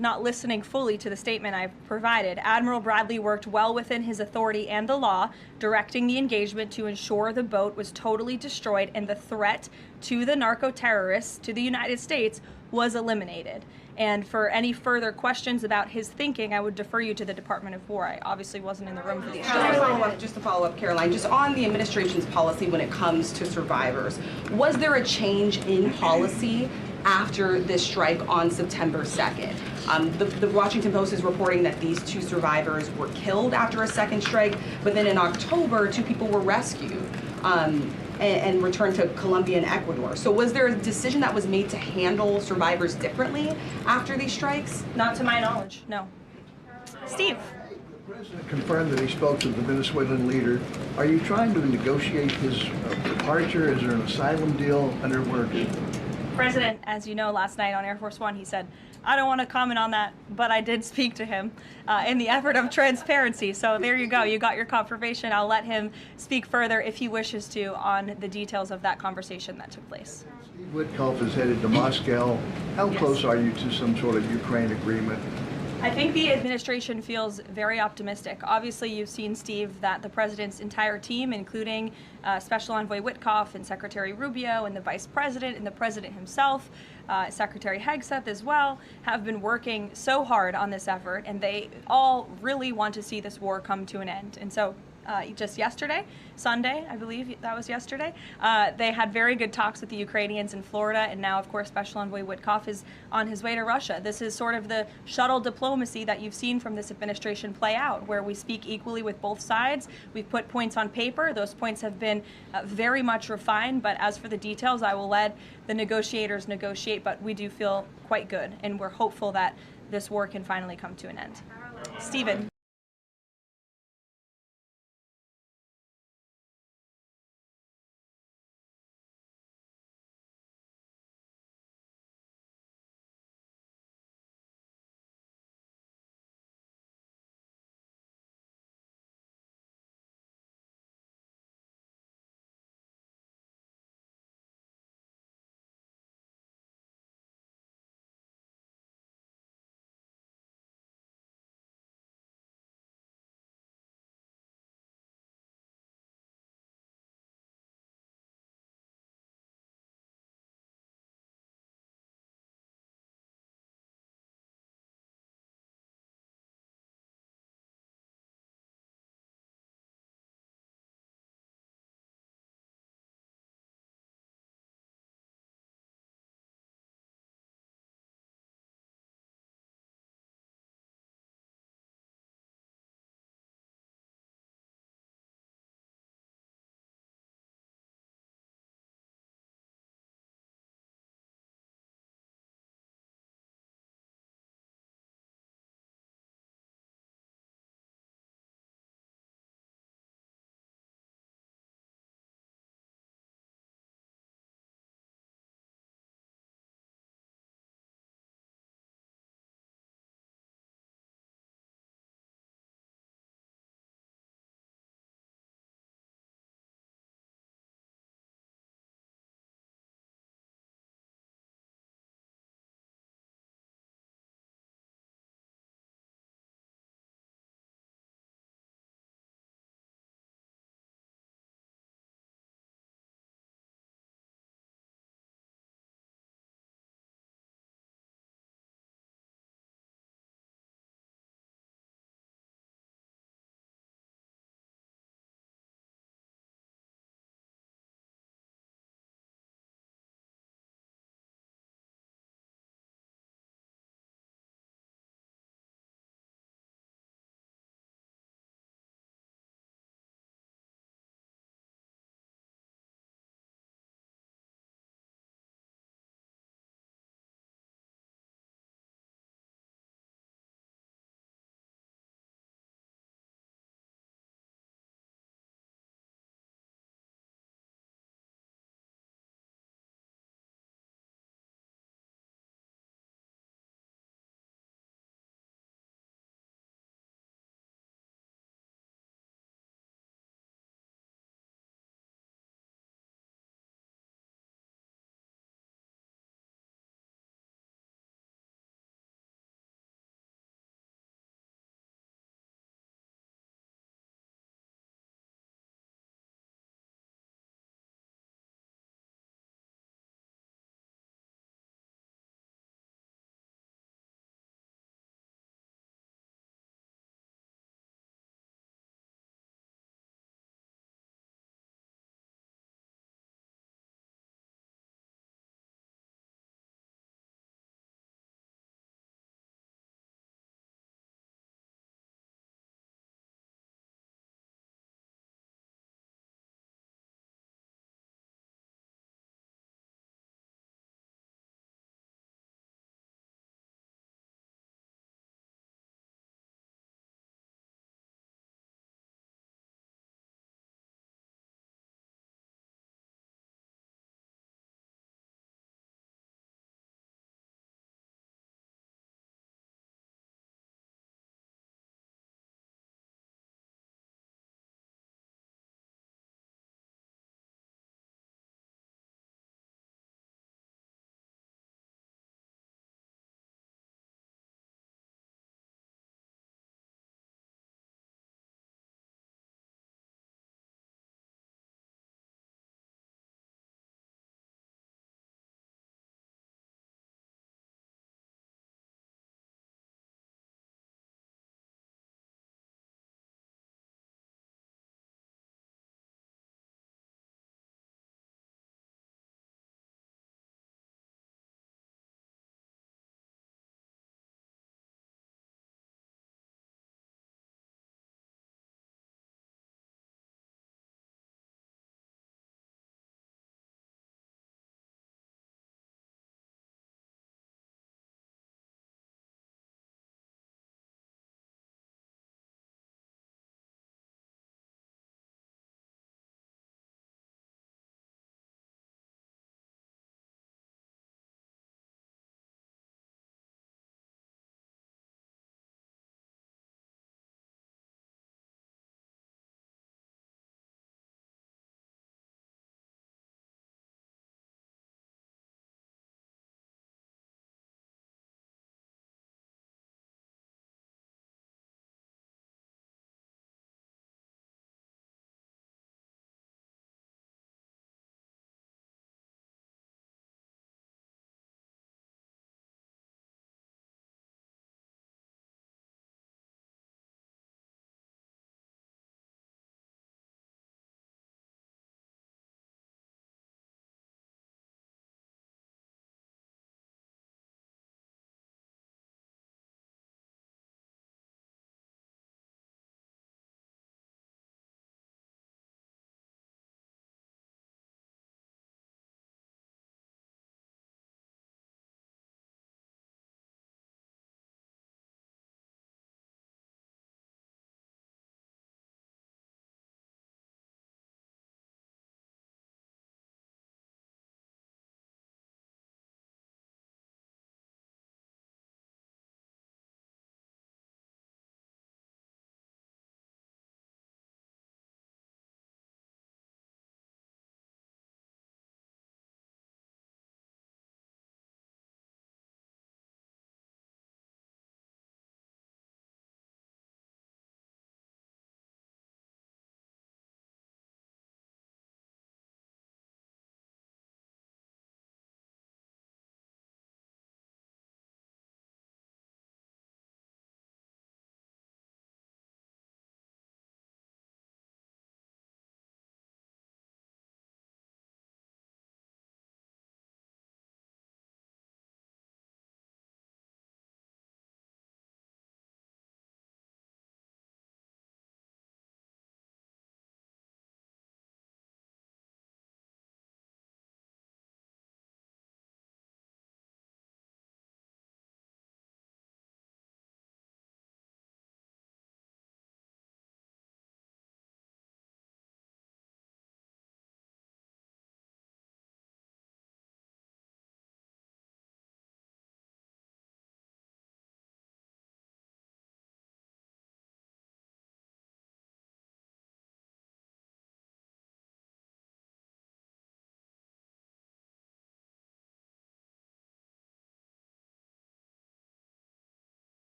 not listening fully to the statement I've provided. Admiral Bradley worked well within his authority and the law, directing the engagement to ensure the boat was totally destroyed and the threat to the narco-terrorists, to the United States, was eliminated. And for any further questions about his thinking, I would defer you to the Department of War. I obviously wasn't in the room for these. Just to follow up, Caroline, just on the administration's policy when it comes to survivors, was there a change in policy after this strike on September 2nd? The Washington Post is reporting that these 2 survivors were killed after a second strike, but then in October, 2 people were rescued and returned to Colombia and Ecuador. So was there a decision that was made to handle survivors differently after these strikes? Not to my knowledge, no. Steve. The president confirmed that he spoke to the Venezuelan leader. Are you trying to negotiate his departure? Is there an asylum deal under work? President, as you know, last night on Air Force One, he said, I don't want to comment on that, but I did speak to him in the effort of transparency. So there you go. You got your confirmation. I'll let him speak further if he wishes to on the details of that conversation that took place. Steve Witkoff is headed to Moscow. How close are you to some sort of Ukraine agreement? I think the administration feels very optimistic. Obviously, you've seen, Steve, that the president's entire team, including Special Envoy Witkoff and Secretary Rubio and the Vice President and the President himself, Secretary Hegseth as well, have been working so hard on this effort, and they all really want to see this war come to an end. And so just yesterday, Sunday, I believe that was yesterday, they had very good talks with the Ukrainians in Florida, and now, of course, Special Envoy Witkoff is on his way to Russia. This is sort of the shuttle diplomacy that you've seen from this administration play out, where we speak equally with both sides. We've put points on paper. Those points have been very much refined, but as for the details, I will let the negotiators negotiate, but we do feel quite good, and we're hopeful that this war can finally come to an end. Stephen.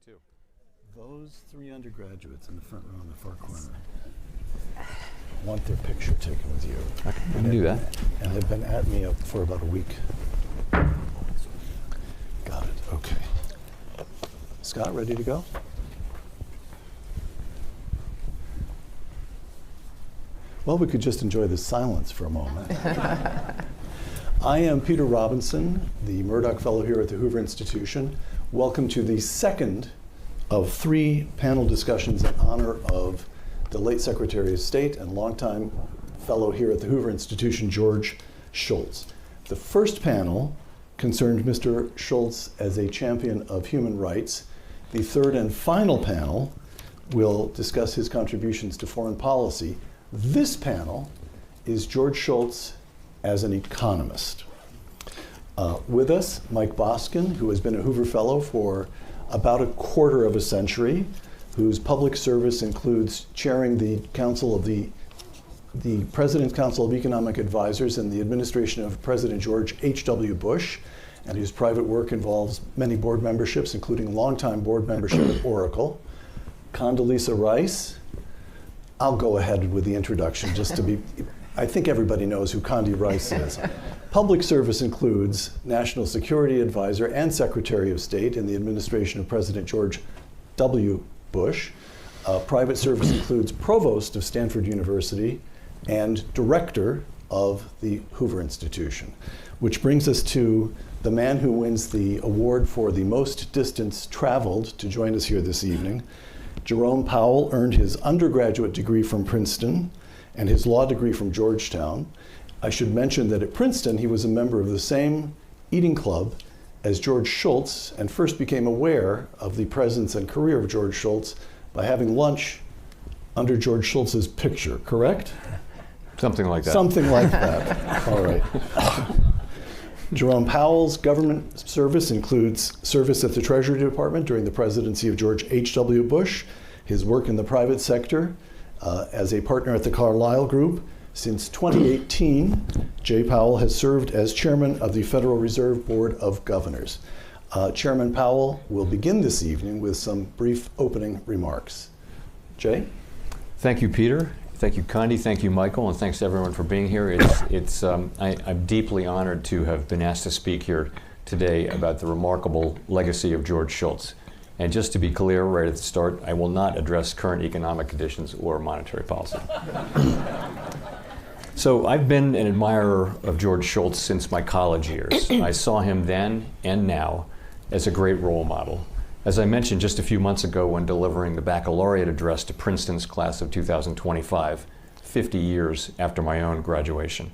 too. Those three undergraduates in the front row in the far corner want their picture taken with you. I can do that. And have been at me up for about a week. Got it, okay. Scott, ready to go? Well, we could just enjoy the silence for a moment. I am Peter Robinson, the Murdoch Fellow here at the Hoover Institution. Welcome to the second of three panel discussions in honor of the late Secretary of State and longtime fellow here at the Hoover Institution, George Shultz. The first panel concerned Mr. Shultz as a champion of human rights. The third and final panel will discuss his contributions to foreign policy. This panel is George Shultz as an economist. With us, Mike Boskin, who has been a Hoover Fellow for about a quarter of a century, whose public service includes chairing the Council of the President's Council of Economic Advisors in the administration of President George H.W. Bush, and whose private work involves many board memberships, including longtime board membership at Oracle. Condoleezza Rice. I'll go ahead with the introduction just to be, I think everybody knows who Condi Rice is. Public service includes National Security Advisor and Secretary of State in the administration of President George W. Bush. Private service includes Provost of Stanford University and Director of the Hoover Institution, which brings us to the man who wins the award for the most distance traveled to join us here this evening. Jerome Powell earned his undergraduate degree from Princeton and his law degree from Georgetown. I should mention that at Princeton, he was a member of the same eating club as George Shultz and first became aware of the presence and career of George Shultz by having lunch under George Shultz's picture, correct? Something like that. Something like that. All right. Jerome Powell's government service includes service at the Treasury Department during the presidency of George H.W. Bush, his work in the private sector as a partner at the Carlyle Group. Since 2018, Jay Powell has served as chairman of the Federal Reserve Board of Governors. Chairman Powell will begin this evening with some brief opening remarks. Jay? Thank you, Peter. Thank you, Condi. Thank you, Michael. And thanks to everyone for being here. I'm deeply honored to have been asked to speak here today about the remarkable legacy of George Shultz. And just to be clear right at the start, I will not address current economic conditions or monetary policy. So I've been an admirer of George Shultz since my college years. I saw him then and now as a great role model. As I mentioned just a few months ago when delivering the baccalaureate address to Princeton's class of 2025, 50 years after my own graduation.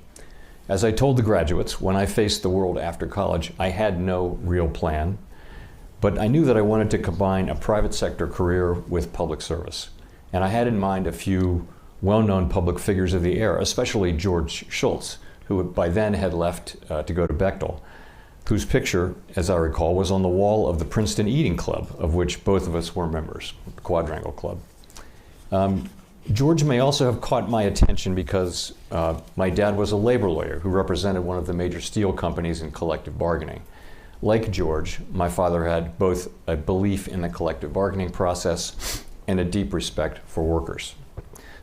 As I told the graduates, when I faced the world after college, I had no real plan, but I knew that I wanted to combine a private sector career with public service. And I had in mind a few well-known public figures of the era, especially George Shultz, who by then had left to go to Bechtel, whose picture, as I recall, was on the wall of the Princeton Eating Club, of which both of us were members, the Quadrangle Club. George may also have caught my attention because my dad was a labor lawyer who represented one of the major steel companies in collective bargaining. Like George, my father had both a belief in the collective bargaining process and a deep respect for workers.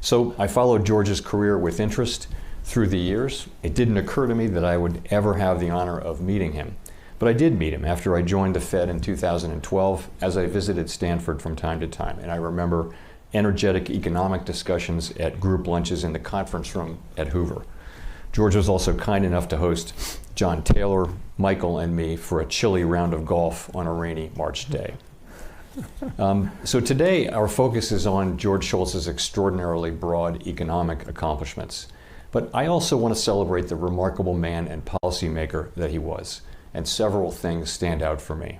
So I followed George's career with interest through the years. It didn't occur to me that I would ever have the honor of meeting him. But I did meet him after I joined the Fed in 2012 as I visited Stanford from time to time. And I remember energetic economic discussions at group lunches in the conference room at Hoover. George was also kind enough to host John Taylor, Michael, and me for a chilly round of golf on a rainy March day. So today, our focus is on George Shultz's extraordinarily broad economic accomplishments. But I also want to celebrate the remarkable man and policymaker that he was, and several things stand out for me.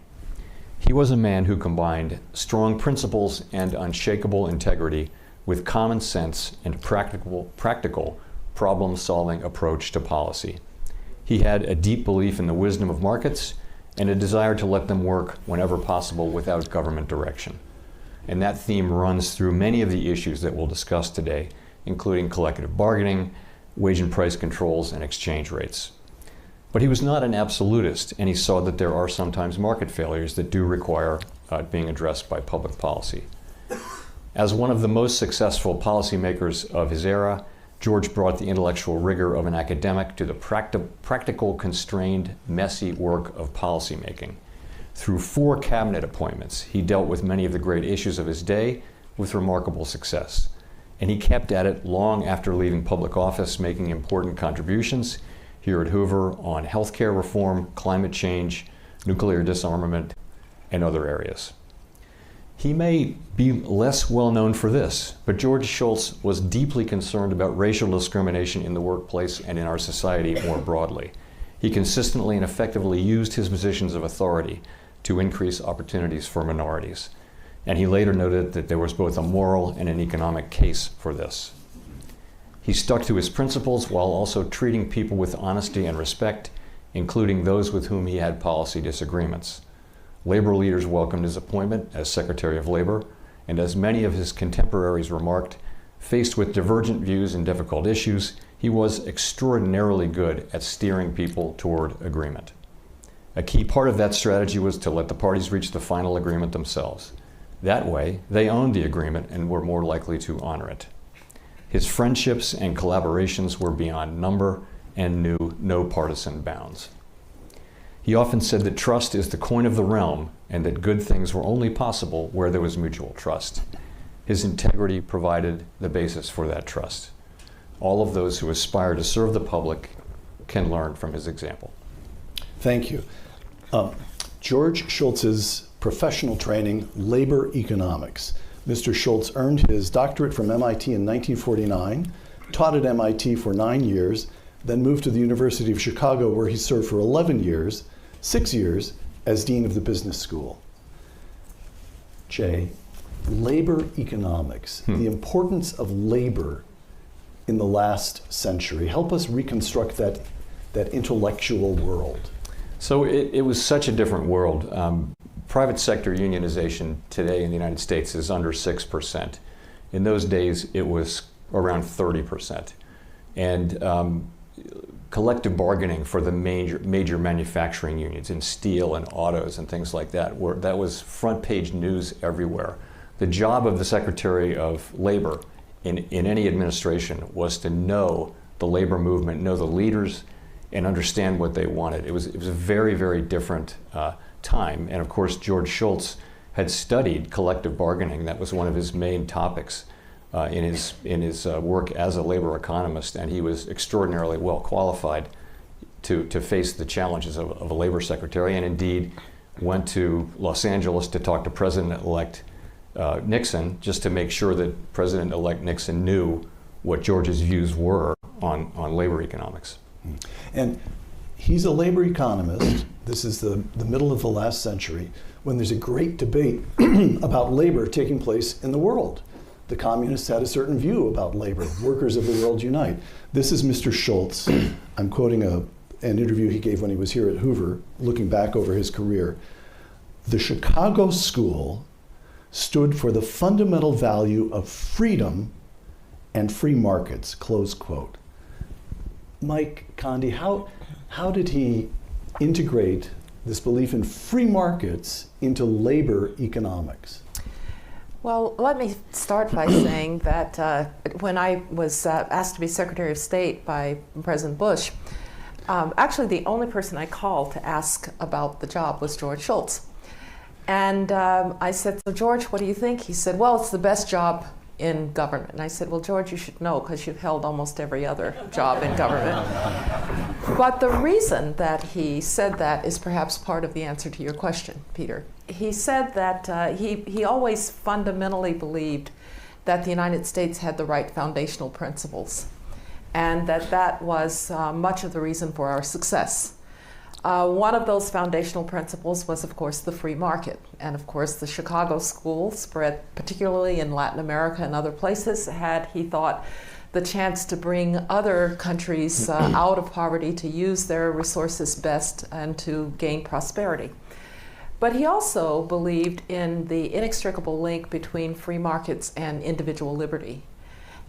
He was a man who combined strong principles and unshakable integrity with common sense and practical problem-solving approach to policy. He had a deep belief in the wisdom of markets and a desire to let them work whenever possible without government direction. And that theme runs through many of the issues that we'll discuss today, including collective bargaining, wage and price controls, and exchange rates. But he was not an absolutist, and he saw that there are sometimes market failures that do require being addressed by public policy. As one of the most successful policymakers of his era, George brought the intellectual rigor of an academic to the practical, constrained, messy work of policymaking. Through 4 cabinet appointments, he dealt with many of the great issues of his day with remarkable success. And he kept at it long after leaving public office, making important contributions here at Hoover on healthcare reform, climate change, nuclear disarmament, and other areas. He may be less well known for this, but George Shultz was deeply concerned about racial discrimination in the workplace and in our society more broadly. He consistently and effectively used his positions of authority to increase opportunities for minorities. And he later noted that there was both a moral and an economic case for this. He stuck to his principles while also treating people with honesty and respect, including those with whom he had policy disagreements. Labor leaders welcomed his appointment as Secretary of Labor, and as many of his contemporaries remarked, faced with divergent views and difficult issues, he was extraordinarily good at steering people toward agreement. A key part of that strategy was to let the parties reach the final agreement themselves. That way, they owned the agreement and were more likely to honor it. His friendships and collaborations were beyond number and knew no partisan bounds. He often said that trust is the coin of the realm and that good things were only possible where there was mutual trust. His integrity provided the basis for that trust. All of those who aspire to serve the public can learn from his example. Thank you. George Shultz's professional training, labor economics. Mr. Shultz earned his doctorate from MIT in 1949, taught at MIT for 9 years, then moved to the University of Chicago where he served for 11 years, 6 years as Dean of the Business School. Jay, labor economics, the importance of labor in the last century. Help us reconstruct that intellectual world. So it was such a different world. Private sector unionization today in the United States is under 6%. In those days, it was around 30%. And collective bargaining for the major manufacturing unions in steel and autos and things like that, that was front page news everywhere. The job of the Secretary of Labor in any administration was to know the labor movement, know the leaders, and understand what they wanted. It was a very, very different time. And of course, George Shultz had studied collective bargaining. That was one of his main topics in his work as a labor economist, and he was extraordinarily well qualified to face the challenges of a labor secretary, and indeed went to Los Angeles to talk to President-elect Nixon, just to make sure that President-elect Nixon knew what George's views were on labor economics. And he's a labor economist. This is the middle of the last century, when there's a great debate about labor taking place in the world. The communists had a certain view about labor. Workers of the world unite. This is Mr. Shultz. I'm quoting an interview he gave when he was here at Hoover, looking back over his career. The Chicago School stood for the fundamental value of freedom and free markets, close quote. Mike Condi, how did he integrate this belief in free markets into labor economics? Well, let me start by saying that when I was asked to be Secretary of State by President Bush, actually the only person I called to ask about the job was George Shultz. And I said, so George, what do you think? He said, well, it's the best job in government. And I said, well, George, you should know because you've held almost every other job in government. But the reason that he said that is perhaps part of the answer to your question, Peter. He said that he always fundamentally believed that the United States had the right foundational principles, and that was much of the reason for our success. One of those foundational principles was, of course, the free market. And of course, the Chicago School, spread particularly in Latin America and other places, had, he thought, the chance to bring other countries out of poverty, to use their resources best, and to gain prosperity. But he also believed in the inextricable link between free markets and individual liberty.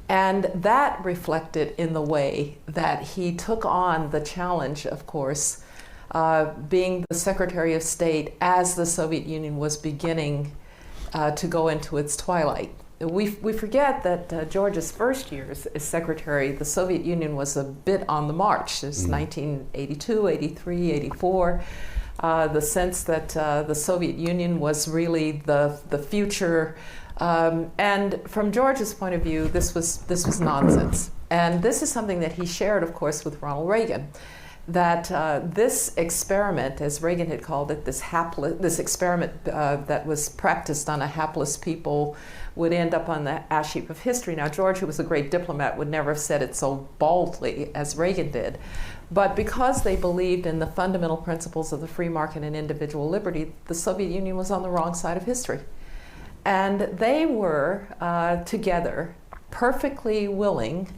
And that reflected in the way that he took on the challenge, of course, being the Secretary of State as the Soviet Union was beginning to go into its twilight. We forget that George's first years as secretary, the Soviet Union was a bit on the march. It's 1982, 83, 84. The sense that the Soviet Union was really the future. And from George's point of view, this was nonsense. And this is something that he shared, of course, with Ronald Reagan. That this experiment, as Reagan had called it, this experiment that was practiced on a hapless people would end up on the ash heap of history. Now, George, who was a great diplomat, would never have said it so boldly as Reagan did. But because they believed in the fundamental principles of the free market and individual liberty, the Soviet Union was on the wrong side of history. And they were, together, perfectly willing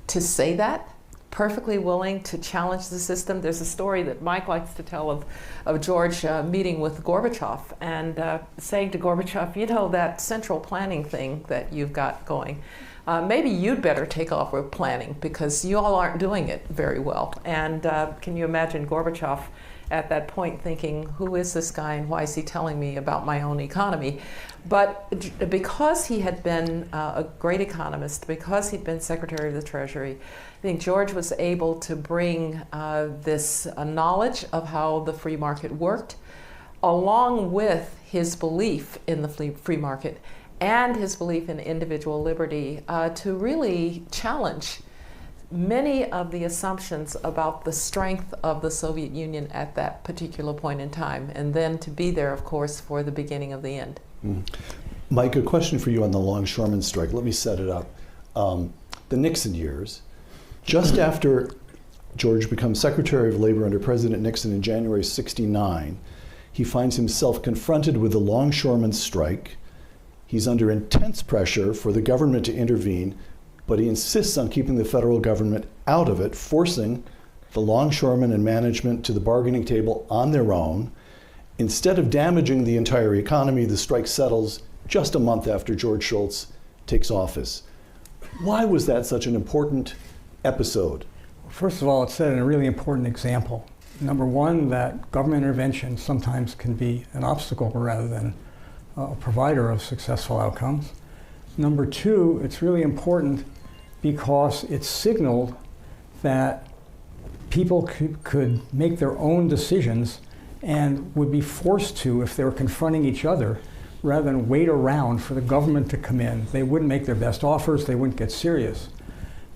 to say that, perfectly willing to challenge the system. There's a story that Mike likes to tell of George meeting with Gorbachev and saying to Gorbachev, you know, that central planning thing that you've got going, maybe you'd better take off with planning because you all aren't doing it very well. And can you imagine Gorbachev at that point thinking, who is this guy and why is he telling me about my own economy? But because he had been a great economist, because he'd been Secretary of the Treasury, I think George was able to bring this knowledge of how the free market worked, along with his belief in the free market and his belief in individual liberty to really challenge many of the assumptions about the strength of the Soviet Union at that particular point in time, and then to be there, of course, for the beginning of the end. Mike, a question for you on the longshoreman strike. Let me set it up. The Nixon years, just after George becomes Secretary of Labor under President Nixon in January '69, he finds himself confronted with the longshoreman strike. He's under intense pressure for the government to intervene, but he insists on keeping the federal government out of it, forcing the longshoremen and management to the bargaining table on their own. Instead of damaging the entire economy, the strike settles just a month after George Shultz takes office. Why was that such an important episode? First of all, it set a really important example. Number one, that government intervention sometimes can be an obstacle rather than a provider of successful outcomes. Number two, it's really important because it signaled that people could make their own decisions and would be forced to if they were confronting each other rather than wait around for the government to come in. They wouldn't make their best offers, they wouldn't get serious.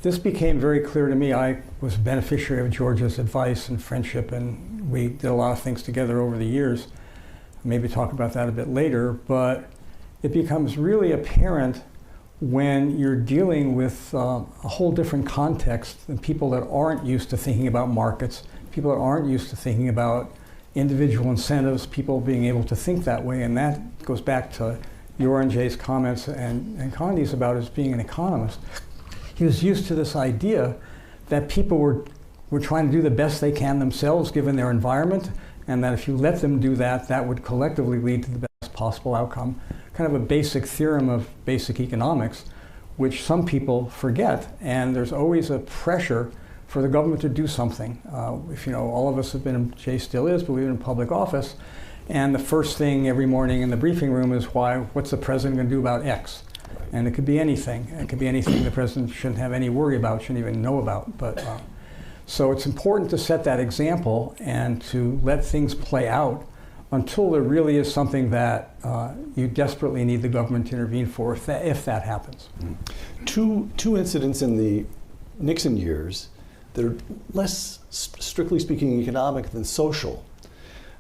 This became very clear to me. I was a beneficiary of George's advice and friendship, and we did a lot of things together over the years. Maybe talk about that a bit later, but it becomes really apparent when you're dealing with a whole different context than people that aren't used to thinking about markets, people that aren't used to thinking about individual incentives, people being able to think that way. And that goes back to your and Jay's comments and Condi's about as being an economist. He was used to this idea that people were trying to do the best they can themselves given their environment, and that if you let them do that, that would collectively lead to the best possible outcome. Kind of a basic theorem of basic economics, which some people forget, and there's always a pressure for the government to do something. If you know, all of us have been, Jay still is, but we've been in public office, and the first thing every morning in the briefing room is what's the president going to do about X? And it could be anything. It could be anything the president shouldn't have any worry about, shouldn't even know about. But so it's important to set that example and to let things play out until there really is something that you desperately need the government to intervene for, if that happens. Two incidents in the Nixon years that are less, strictly speaking, economic than social.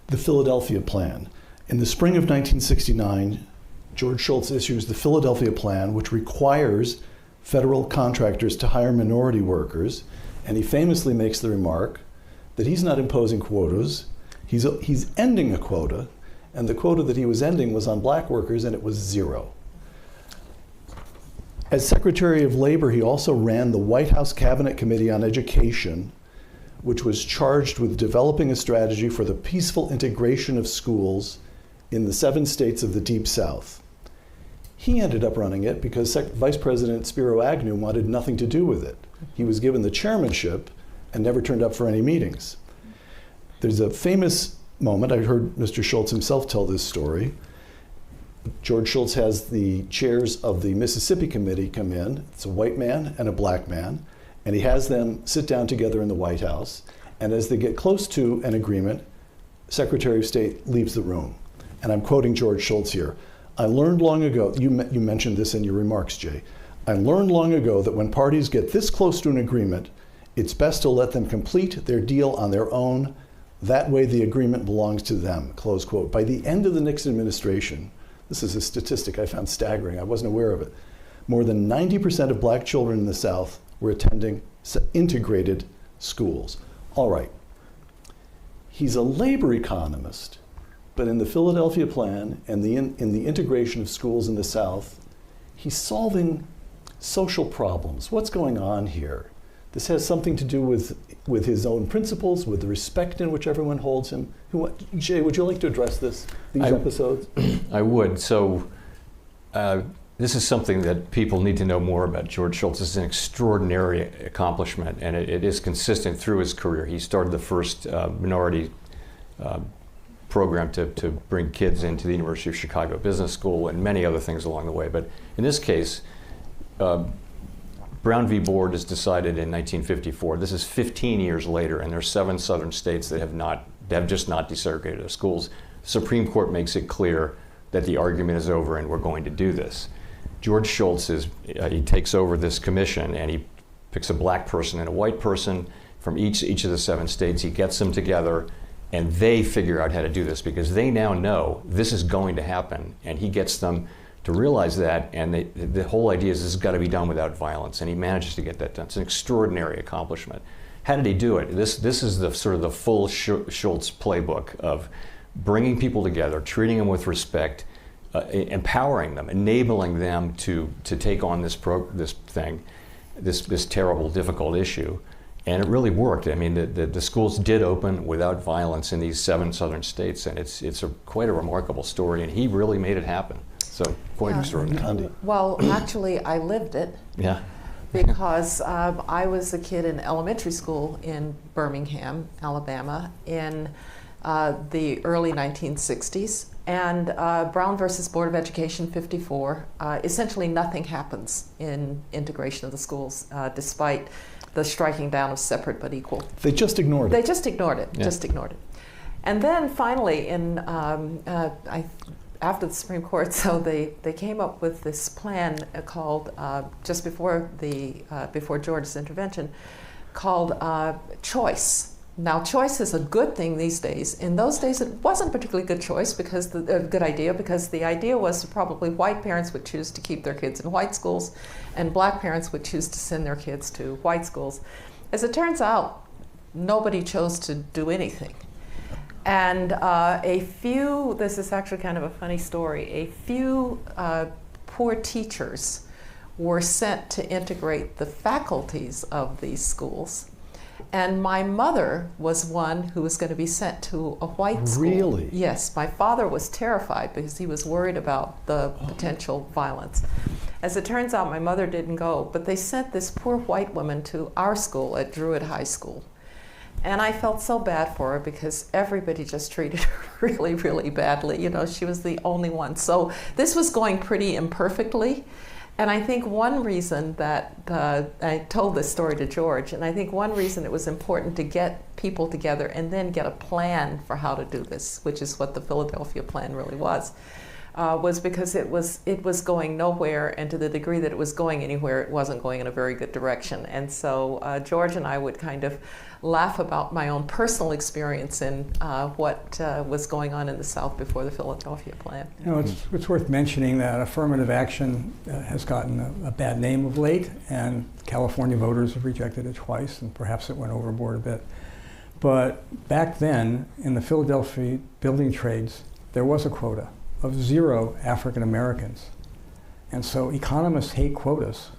The Philadelphia Plan. In the spring of 1969, George Shultz issues the Philadelphia Plan, which requires federal contractors to hire minority workers, and he famously makes the remark that he's not imposing quotas, he's ending a quota, and the quota that he was ending was on black workers, and it was 0. As Secretary of Labor, he also ran the White House Cabinet Committee on Education, which was charged with developing a strategy for the peaceful integration of schools in the 7 states of the Deep South. He ended up running it because Vice President Spiro Agnew wanted nothing to do with it. He was given the chairmanship and never turned up for any meetings. There's a famous moment, I heard Mr. Schultz himself tell this story. George Shultz has the chairs of the Mississippi Committee come in. It's a white man and a black man, and he has them sit down together in the White House. And as they get close to an agreement, Secretary of State leaves the room. And I'm quoting George Shultz here. I learned long ago, you mentioned this in your remarks, Jay. I learned long ago that when parties get this close to an agreement, it's best to let them complete their deal on their own. That way the agreement belongs to them, close quote. By the end of the Nixon administration, this is a statistic I found staggering, I wasn't aware of it, more than 90% of black children in the South were attending integrated schools. All right, he's a labor economist, but in the Philadelphia Plan and in the integration of schools in the South, he's solving social problems. What's going on here? This has something to do with his own principles, with the respect in which everyone holds him. Jay, would you like to address these episodes? I would. So this is something that people need to know more about George Shultz. This is an extraordinary accomplishment, and it is consistent through his career. He started the first minority program to bring kids into the University of Chicago Business School and many other things along the way. But in this case, Brown v. Board is decided in 1954. This is 15 years later, and there are 7 southern states that have just not desegregated their schools. The Supreme Court makes it clear that the argument is over and we're going to do this. George Shultz he takes over this commission, and he picks a black person and a white person from each of the 7 states. He gets them together, and they figure out how to do this because they now know this is going to happen, and he gets them to realize that, and the whole idea is this has got to be done without violence, and he manages to get that done. It's an extraordinary accomplishment. How did he do it? This is the sort of the full Schultz playbook of bringing people together, treating them with respect, empowering them, enabling them to take on this terrible, difficult issue, and it really worked. I mean, the schools did open without violence in these 7 southern states, and it's quite a remarkable story, and he really made it happen. So quite extraordinary. Well, actually, I lived it. Yeah. Because I was a kid in elementary school in Birmingham, Alabama, in the early 1960s. And Brown versus Board of Education 54, essentially nothing happens in integration of the schools, despite the striking down of separate but equal. They just ignored it. They just ignored it, Yeah. just ignored it. And then finally, after the Supreme Court, so they came up with this plan called, just before George's intervention, called choice. Now, choice is a good thing these days. In those days, it wasn't a particularly good choice because good idea because the idea was probably white parents would choose to keep their kids in white schools, and black parents would choose to send their kids to white schools. As it turns out, nobody chose to do anything. And this is actually kind of a funny story, a few poor teachers were sent to integrate the faculties of these schools. And my mother was one who was going to be sent to a white school. Really? Yes, my father was terrified because he was worried about the potential violence. As it turns out, my mother didn't go, but they sent this poor white woman to our school at Druid High School. And I felt so bad for her because everybody just treated her really, really badly. You know, she was the only one. So this was going pretty imperfectly. And I think one reason that I told this story to George, and I think one reason it was important to get people together and then get a plan for how to do this, which is what the Philadelphia Plan really was because it was going nowhere, and to the degree that it was going anywhere, it wasn't going in a very good direction. And so George and I would kind of laugh about my own personal experience in what was going on in the South before the Philadelphia Plan. You know, it's worth mentioning that affirmative action has gotten a bad name of late, and California voters have rejected it twice, and perhaps it went overboard a bit. But back then, in the Philadelphia building trades, there was a quota of 0 African Americans. And so economists hate quotas.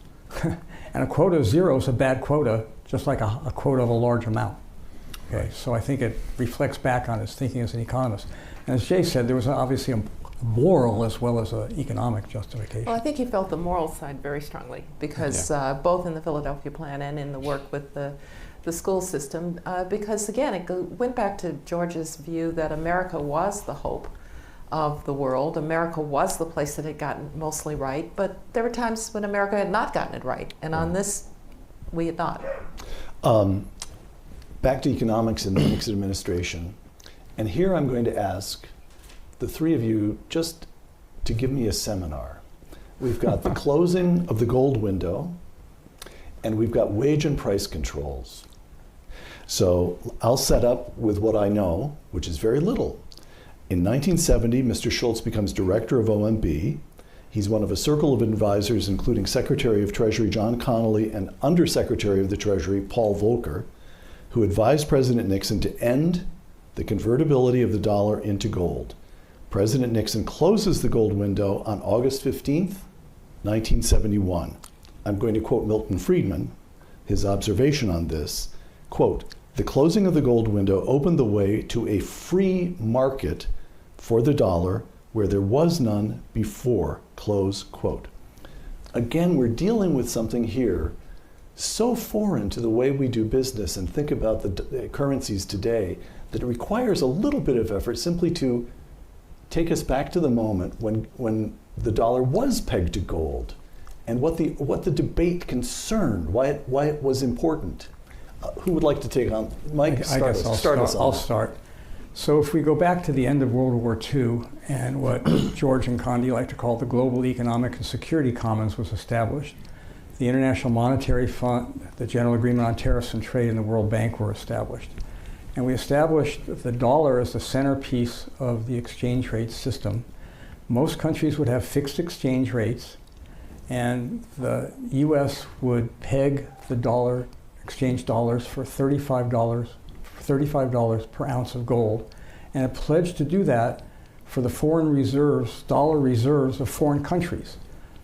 And a quota of 0 is a bad quota, just like a quota of a large amount. Okay, so I think it reflects back on his thinking as an economist. And as Jay said, there was obviously a moral as well as an economic justification. Well, I think he felt the moral side very strongly because both in the Philadelphia Plan and in the work with the the school system, because again, it went back to George's view that America was the hope of the world. America was the place that had gotten mostly right, but there were times when America had not gotten it right, and on this, we had not. Back to economics in the Nixon administration, and here I'm going to ask the three of you just to give me a seminar. We've got the closing of the gold window, and we've got wage and price controls. So I'll set up with what I know, which is very little. In 1970, Mr. Schultz becomes director of OMB. He's one of a circle of advisors, including Secretary of Treasury John Connally and Undersecretary of the Treasury Paul Volcker, who advised President Nixon to end the convertibility of the dollar into gold. President Nixon closes the gold window on August 15th, 1971. I'm going to quote Milton Friedman, his observation on this, quote, "The closing of the gold window opened the way to a free market for the dollar where there was none before," close quote. Again, we're dealing with something here so foreign to the way we do business and think about the currencies today that it requires a little bit of effort simply to take us back to the moment when the dollar was pegged to gold and what the debate concerned, why it was important. Who would like to take on? Mike, start us. I'll start. So if we go back to the end of World War II and what George and Condi like to call the Global Economic and Security Commons was established, the International Monetary Fund, the General Agreement on Tariffs and Trade, and the World Bank were established. And we established the dollar as the centerpiece of the exchange rate system. Most countries would have fixed exchange rates, and the US would peg the dollar, exchange dollars for $35 per ounce of gold, and it pledged to do that for the foreign reserves, dollar reserves of foreign countries.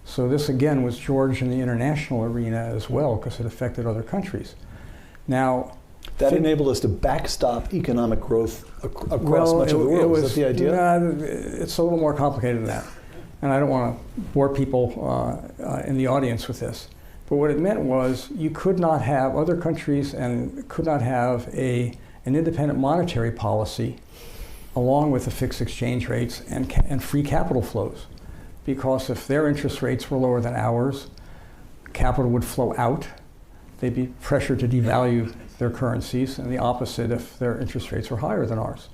So this again was George in the international arena as well, because it affected other countries. Now, that enabled us to backstop economic growth across much of the world. Is that the idea? It's a little more complicated than that. And I don't want to bore people in the audience with this. But what it meant was you could not have, other countries and could not have an independent monetary policy along with the fixed exchange rates and free capital flows. Because if their interest rates were lower than ours, capital would flow out. They'd be pressured to devalue their currencies, and the opposite if their interest rates were higher than ours.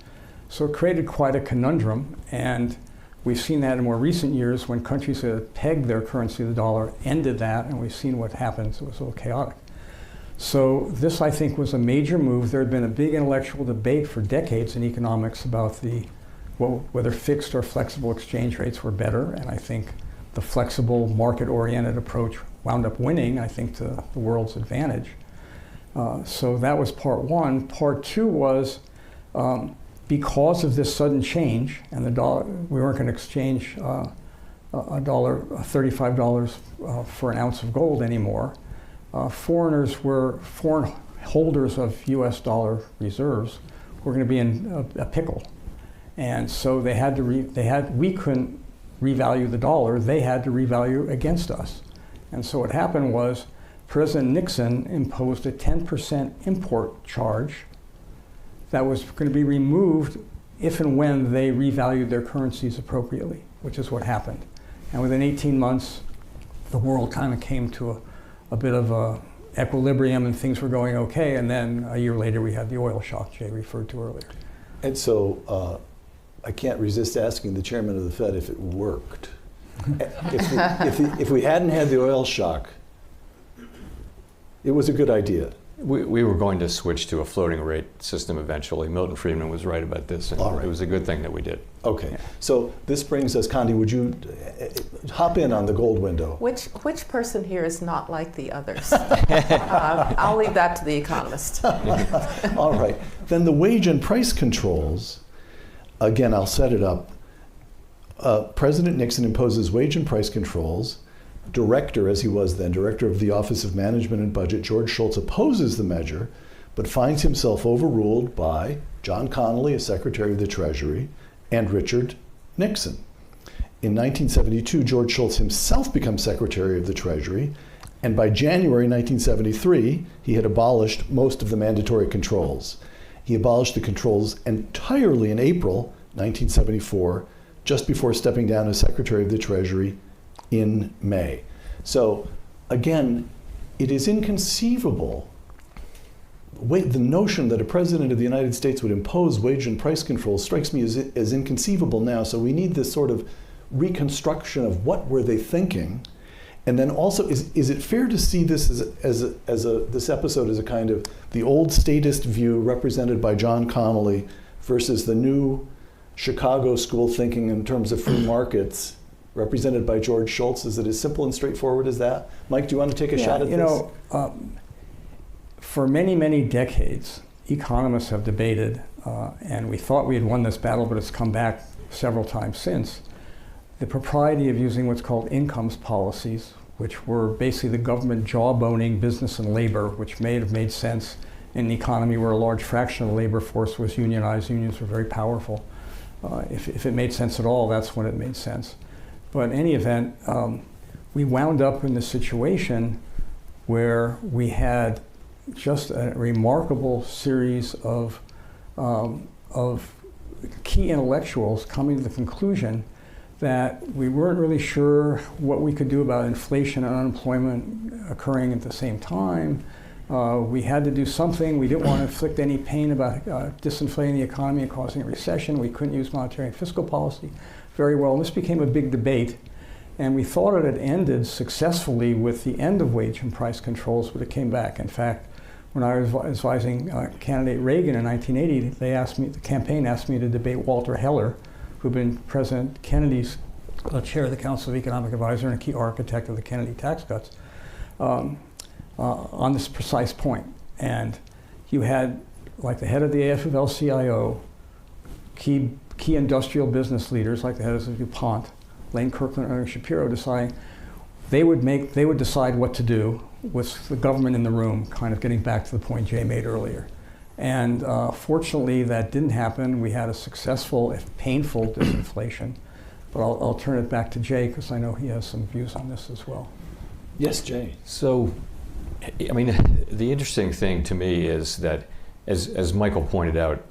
So it created quite a conundrum, and we've seen that in more recent years when countries that had pegged their currency, the dollar, ended that, and we've seen what happens. It was a little chaotic. So this, I think, was a major move. There had been a big intellectual debate for decades in economics about whether fixed or flexible exchange rates were better, and I think the flexible, market-oriented approach wound up winning, I think, to the world's advantage. So that was part one. Part two was because of this sudden change, and the dollar, we weren't going to exchange $35 for an ounce of gold anymore. Foreign holders of U.S. dollar reserves were going to be in a pickle, and so they had to we couldn't revalue the dollar. They had to revalue against us, and so what happened was President Nixon imposed a 10% import charge that was going to be removed if and when they revalued their currencies appropriately, which is what happened. And within 18 months, the world kind of came to a bit of a equilibrium and things were going okay. And then a year later, we had the oil shock Jay referred to earlier. And so I can't resist asking the chairman of the Fed if it worked. If we hadn't had the oil shock, it was a good idea. We were going to switch to a floating rate system eventually. Milton Friedman was right about this, and it was a good thing that we did. Okay, yeah. So this brings us, Condi, would you hop in on the gold window? Which person here is not like the others? I'll leave that to the economist. All right, then the wage and price controls, again, I'll set it up. President Nixon imposes wage and price controls. Director, as he was then, director of the Office of Management and Budget, George Shultz opposes the measure, but finds himself overruled by John Connally, as Secretary of the Treasury, and Richard Nixon. In 1972, George Shultz himself becomes Secretary of the Treasury, And by January 1973, he had abolished most of the mandatory controls. He abolished the controls entirely in April 1974, just before stepping down as Secretary of the Treasury in May. So again, it is inconceivable. The notion that a president of the United States would impose wage and price controls strikes me as inconceivable now. So we need this sort of reconstruction of what were they thinking. And then also, is it fair to see this this episode as a kind of the old statist view represented by John Connolly versus the new Chicago school thinking in terms of free markets represented by George Shultz? Is it as simple and straightforward as that? Mike, do you want to take a shot at this? For many, many decades, economists have debated, and we thought we had won this battle, but it's come back several times since, the propriety of using what's called incomes policies, which were basically the government jawboning business and labor, which may have made sense in an economy where a large fraction of the labor force was unionized. Unions were very powerful. If it made sense at all, that's when it made sense. But in any event, we wound up in the situation where we had just a remarkable series of key intellectuals coming to the conclusion that we weren't really sure what we could do about inflation and unemployment occurring at the same time. We had to do something. We didn't want to inflict any pain about disinflating the economy and causing a recession. We couldn't use monetary and fiscal policy very well. And this became a big debate. And we thought it had ended successfully with the end of wage and price controls, but it came back. In fact, when I was advising candidate Reagan in 1980, the campaign asked me to debate Walter Heller, who'd been President Kennedy's chair of the Council of Economic Advisors and a key architect of the Kennedy tax cuts, on this precise point. And you had, like the head of the AFL-CIO, key industrial business leaders, like the head of DuPont, Lane Kirkland and Ernest Shapiro, deciding they would decide what to do with the government in the room, kind of getting back to the point Jay made earlier. And fortunately, that didn't happen. We had a successful, if painful, disinflation. But I'll turn it back to Jay, because I know he has some views on this as well. Yes, Jay. So, I mean, the interesting thing to me is that, as Michael pointed out,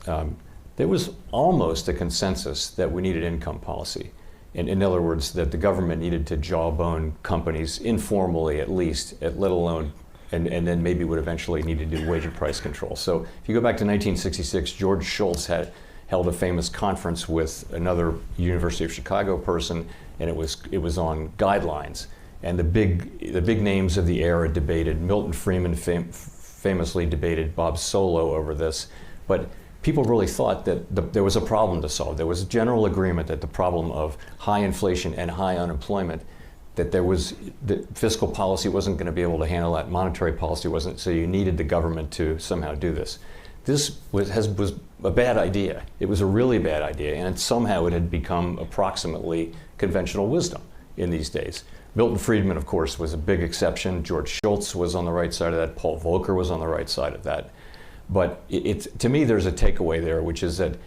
there was almost a consensus that we needed income policy. In other words, that the government needed to jawbone companies informally, at least, let alone, and then maybe would eventually need to do wage and price control. So if you go back to 1966, George Shultz held a famous conference with another University of Chicago person, and it was on guidelines. And the big names of the era debated. Milton Friedman famously debated Bob Solow over this, but people really thought that there was a problem to solve. There was general agreement that the problem of high inflation and high unemployment, that fiscal policy wasn't going to be able to handle that, monetary policy wasn't, so you needed the government to somehow do this. This was a bad idea. It was a really bad idea, and somehow it had become approximately conventional wisdom in these days. Milton Friedman, of course, was a big exception. George Shultz was on the right side of that. Paul Volcker was on the right side of that. But to me, there's a takeaway there, which is that,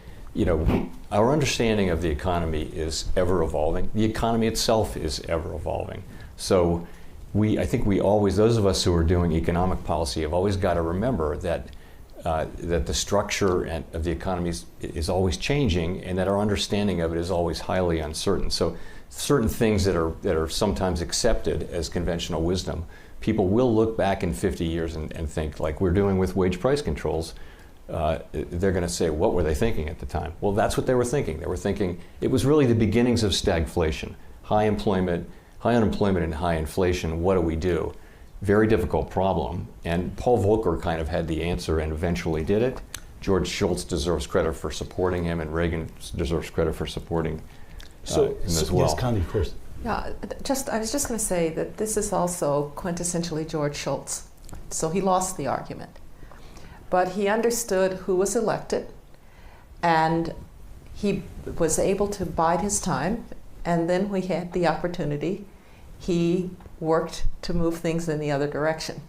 our understanding of the economy is ever evolving. The economy itself is ever evolving. So I think those of us who are doing economic policy have always got to remember that the structure of the economy is always changing, and that our understanding of it is always highly uncertain. So certain things that are sometimes accepted as conventional wisdom, people will look back in 50 years and think, like we're doing with wage price controls, they're going to say, what were they thinking at the time? Well, that's what they were thinking. They were thinking it was really the beginnings of stagflation, high unemployment and high inflation. What do we do? Very difficult problem. And Paul Volcker kind of had the answer and eventually did it. George Shultz deserves credit for supporting him, and Reagan deserves credit for supporting him as well. Yes, Connie, of course. Yeah, I was just going to say that this is also quintessentially George Shultz. So he lost the argument. But he understood who was elected, and he was able to bide his time, and then when he had the opportunity, he worked to move things in the other direction.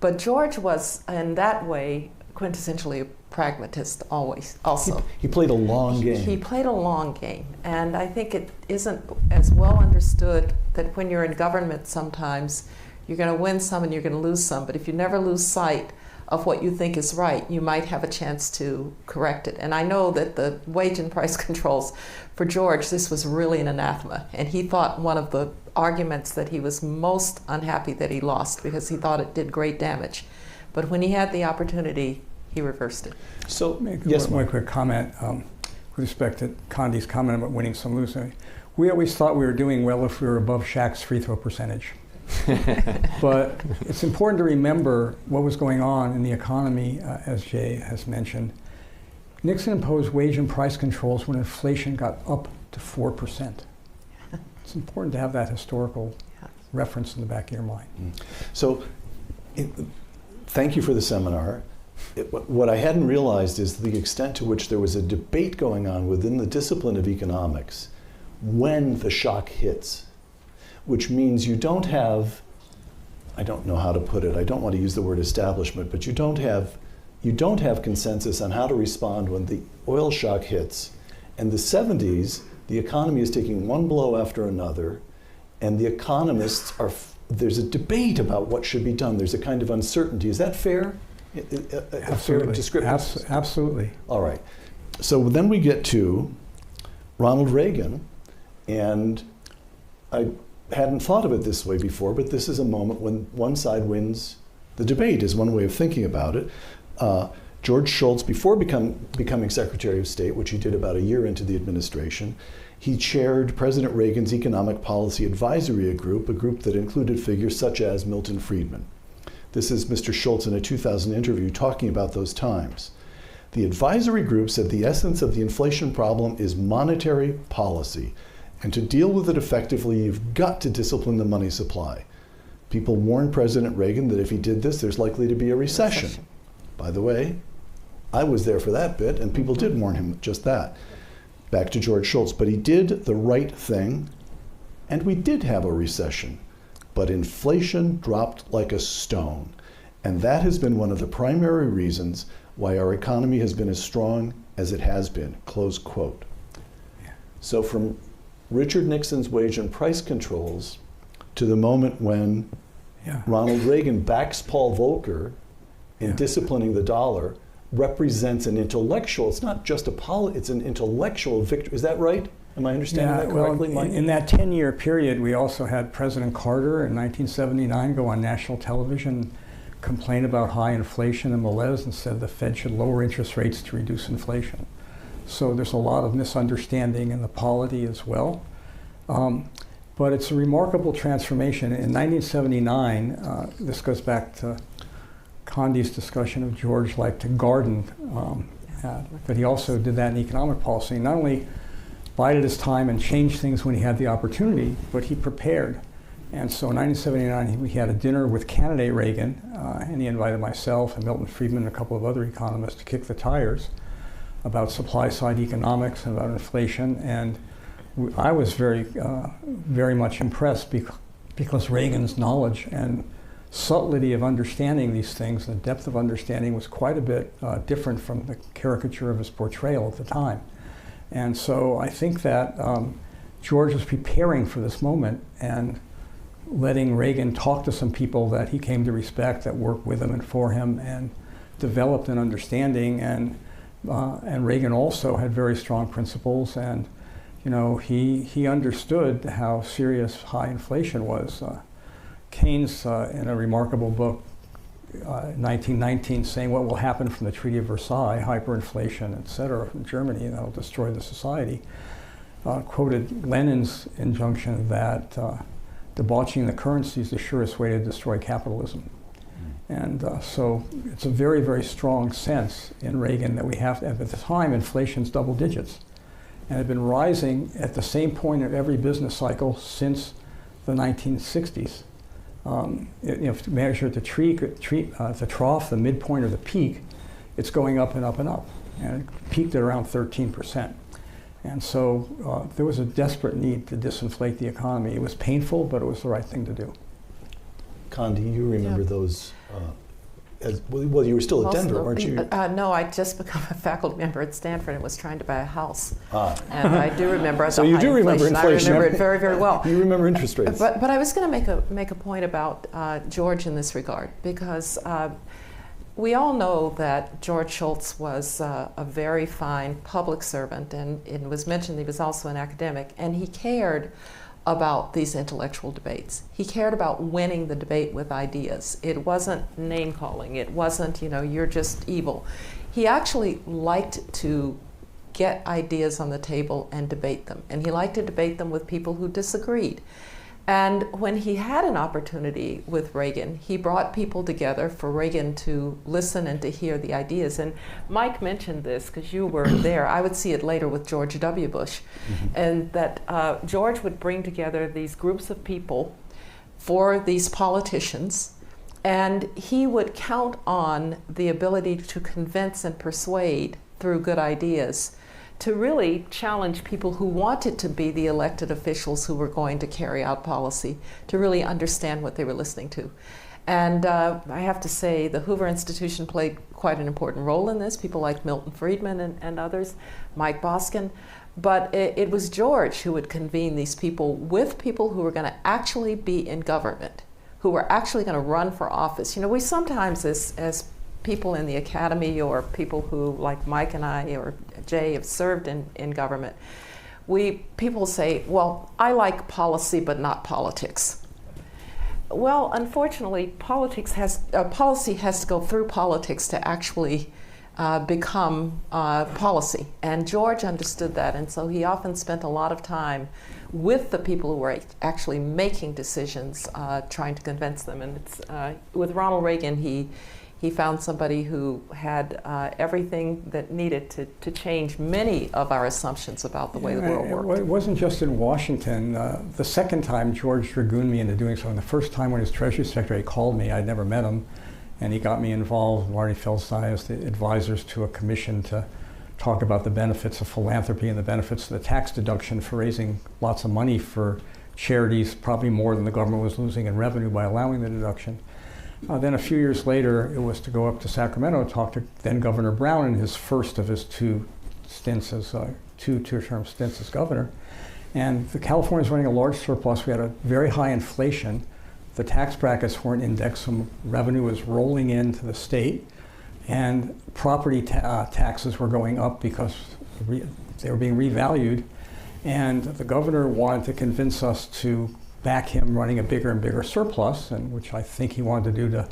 But George was, in that way, quintessentially a pragmatist always, also. He played a long game. He played a long game, and I think it isn't as well understood that when you're in government sometimes, You're going to win some and you're going to lose some, but if you never lose sight of what you think is right, you might have a chance to correct it. And I know that the wage and price controls, for George, this was really an anathema. And he thought one of the arguments that he was most unhappy that he lost, because he thought it did great damage. But when he had the opportunity, he reversed it. So, Yes, one quick comment with respect to Condi's comment about winning some, losing. We always thought we were doing well if we were above Shaq's free throw percentage. But it's important to remember what was going on in the economy, as Jay has mentioned. Nixon imposed wage and price controls when inflation got up to 4%. It's important to have that historical reference in the back of your mind. So, thank you for the seminar. What I hadn't realized is the extent to which there was a debate going on within the discipline of economics when the shock hits, which means you don't have, I don't know how to put it, I don't want to use the word establishment, but you don't have consensus on how to respond when the oil shock hits. In the 70s, the economy is taking one blow after another, and the economists there's a debate about what should be done. There's a kind of uncertainty. Is that fair? A fair description? Absolutely. All right. So then we get to Ronald Reagan, and I hadn't thought of it this way before, but this is a moment when one side wins the debate, is one way of thinking about it. George Shultz, before becoming Secretary of State, which he did about a year into the administration, he chaired President Reagan's Economic Policy Advisory Group, a group that included figures such as Milton Friedman. This is Mr. Shultz in a 2000 interview talking about those times. The advisory group said the essence of the inflation problem is monetary policy, and to deal with it effectively, you've got to discipline the money supply. People warned President Reagan that if he did this, there's likely to be a recession. By the way, I was there for that bit, and people did warn him just that. Back to George Shultz, but he did the right thing, and we did have a recession. But inflation dropped like a stone, and that has been one of the primary reasons why our economy has been as strong as it has been, close quote. So from Richard Nixon's wage and price controls to the moment when Ronald Reagan backs Paul Volcker in disciplining the dollar represents an intellectual, it's not just it's an intellectual victory. Is that right? Am I understanding that correctly, Mike? In that 10-year period, we also had President Carter in 1979 go on national television, complain about high inflation and malaise, and said the Fed should lower interest rates to reduce inflation. So there's a lot of misunderstanding in the polity as well. But it's a remarkable transformation. In 1979, this goes back to Condi's discussion of George like to garden, but he also did that in economic policy. Not only bided his time and changed things when he had the opportunity, but he prepared. And so in 1979, we had a dinner with candidate Reagan, and he invited myself and Milton Friedman and a couple of other economists to kick the tires about supply-side economics and about inflation. And I was very much impressed because Reagan's knowledge and subtlety of understanding these things, the depth of understanding was quite a bit different from the caricature of his portrayal at the time. And so I think that George was preparing for this moment and letting Reagan talk to some people that he came to respect, that worked with him and for him, and developed an understanding. And Reagan also had very strong principles, and he understood how serious high inflation was. Keynes, in a remarkable book, 1919, saying what will happen from the Treaty of Versailles, hyperinflation, et cetera, from Germany, that will destroy the society, quoted Lenin's injunction that debauching the currency is the surest way to destroy capitalism. And so it's a very, very strong sense in Reagan that we have, at the time, inflation's double digits, and had been rising at the same point of every business cycle since the 1960s. If you measure the trough, the midpoint, or the peak, it's going up and up and up, and it peaked at around 13%. And so there was a desperate need to disinflate the economy. It was painful, but it was the right thing to do. Condi, you remember those well, you were still at Most of Denver, them- weren't you? No, I'd just become a faculty member at Stanford and was trying to buy a house. Ah. And I do remember So the you high do remember inflation. I remember it very, very well. You remember interest rates. But I was going to make a point about George in this regard, because we all know that George Shultz was a very fine public servant, and it was mentioned he was also an academic, and he cared about these intellectual debates. He cared about winning the debate with ideas. It wasn't name calling. It wasn't, you're just evil. He actually liked to get ideas on the table and debate them. And he liked to debate them with people who disagreed. And when he had an opportunity with Reagan, he brought people together for Reagan to listen and to hear the ideas. And Mike mentioned this because you were there. I would see it later with George W. Bush. And that George would bring together these groups of people for these politicians, and he would count on the ability to convince and persuade through good ideas to really challenge people who wanted to be the elected officials who were going to carry out policy, to really understand what they were listening to. And I have to say the Hoover Institution played quite an important role in this, people like Milton Friedman and others, Mike Boskin. But it was George who would convene these people with people who were going to actually be in government, who were actually going to run for office. We sometimes, as people in the academy or people who, like Mike and I or Jay, have served in government, people say, well, I like policy but not politics. Well, unfortunately, policy has to go through politics to actually become policy. And George understood that, and so he often spent a lot of time with the people who were actually making decisions, trying to convince them. And with Ronald Reagan, he found somebody who had everything that needed to change many of our assumptions about the way the world worked. It wasn't just in Washington. The second time George dragooned me into doing something. The first time when his Treasury Secretary called me, I'd never met him, and he got me involved, Marty Feldstein, as the advisors to a commission to talk about the benefits of philanthropy and the benefits of the tax deduction for raising lots of money for charities, probably more than the government was losing in revenue by allowing the deduction. Then a few years later, it was to go up to Sacramento and talk to then Governor Brown in his first of his two-term stints as governor. And California was running a large surplus. We had a very high inflation. The tax brackets weren't indexed, so revenue was rolling into the state, and property taxes were going up because they were being revalued. And the governor wanted to convince us to back him running a bigger and bigger surplus, and which I think he wanted to do to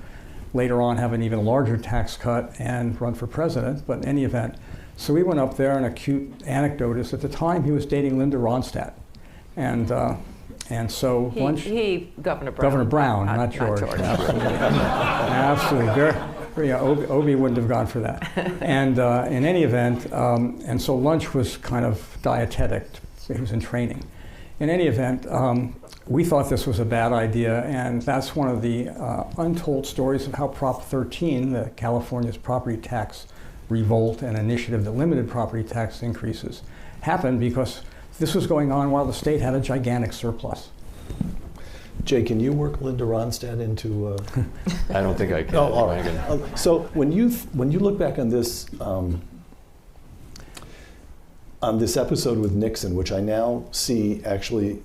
later on have an even larger tax cut and run for president. But in any event, so we went up there, and a cute anecdote is at the time he was dating Linda Ronstadt. And so Governor Brown, not George. Absolutely. Absolutely. Obi wouldn't have gone for that. And in any event, and so lunch was kind of dietetic. He was in training. In any event, we thought this was a bad idea, and that's one of the untold stories of how Prop 13, the California's property tax revolt and initiative that limited property tax increases, happened because this was going on while the state had a gigantic surplus. Jay, can you work Linda Ronstadt into? I don't think I can. Oh, all right. So when you look back on this episode with Nixon, which I now see actually,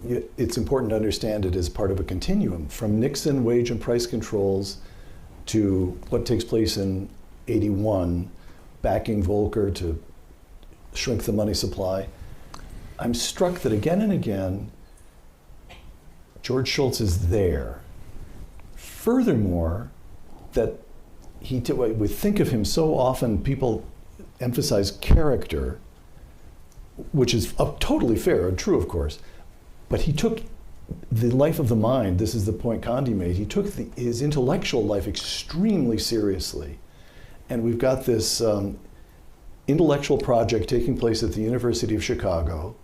it's important to understand it as part of a continuum from Nixon wage and price controls to what takes place in '81, backing Volcker to shrink the money supply. I'm struck that again and again, George Shultz is there. Furthermore, that we think of him so often, people emphasize character, which is totally fair and true, of course, but he took the life of the mind, this is the point Condi made, he took his intellectual life extremely seriously. And we've got this intellectual project taking place at the University of Chicago.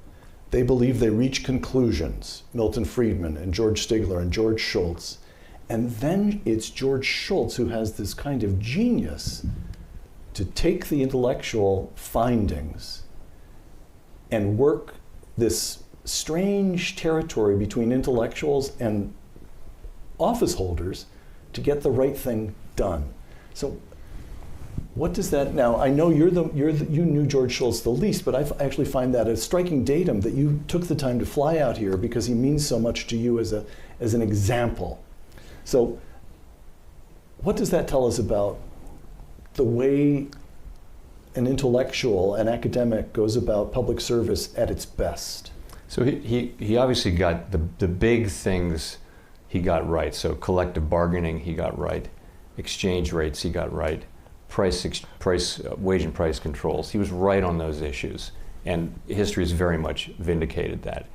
They believe they reach conclusions, Milton Friedman and George Stigler and George Shultz. And then it's George Shultz who has this kind of genius to take the intellectual findings and work this strange territory between intellectuals and office holders to get the right thing done. So what does that, now I know you knew George Shultz the least, but I actually find that a striking datum that you took the time to fly out here because he means so much to you as an example. So what does that tell us about the way an intellectual, an academic goes about public service at its best? So he obviously got the big things he got right. So collective bargaining he got right, exchange rates he got right, wage and price controls. He was right on those issues, and history has very much vindicated that.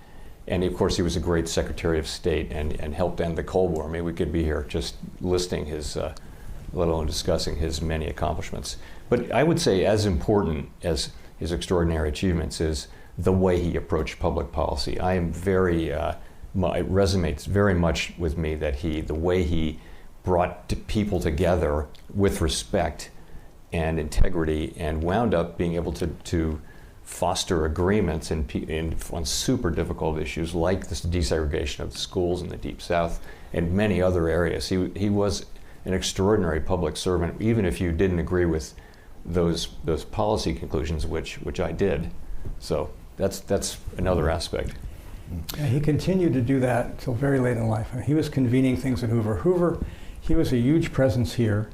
And of course, he was a great Secretary of State and helped end the Cold War. I mean, we could be here just listing his, let alone discussing his many accomplishments. But I would say as important as his extraordinary achievements is the way he approached public policy. I am very, it resonates very much with me that the way he brought people together with respect and integrity and wound up being able to foster agreements on super difficult issues like this desegregation of the schools in the Deep South and many other areas. He was an extraordinary public servant, even if you didn't agree with those policy conclusions, which I did. So that's another aspect. Yeah, he continued to do that until very late in life. I mean, he was convening things at Hoover. He was a huge presence here.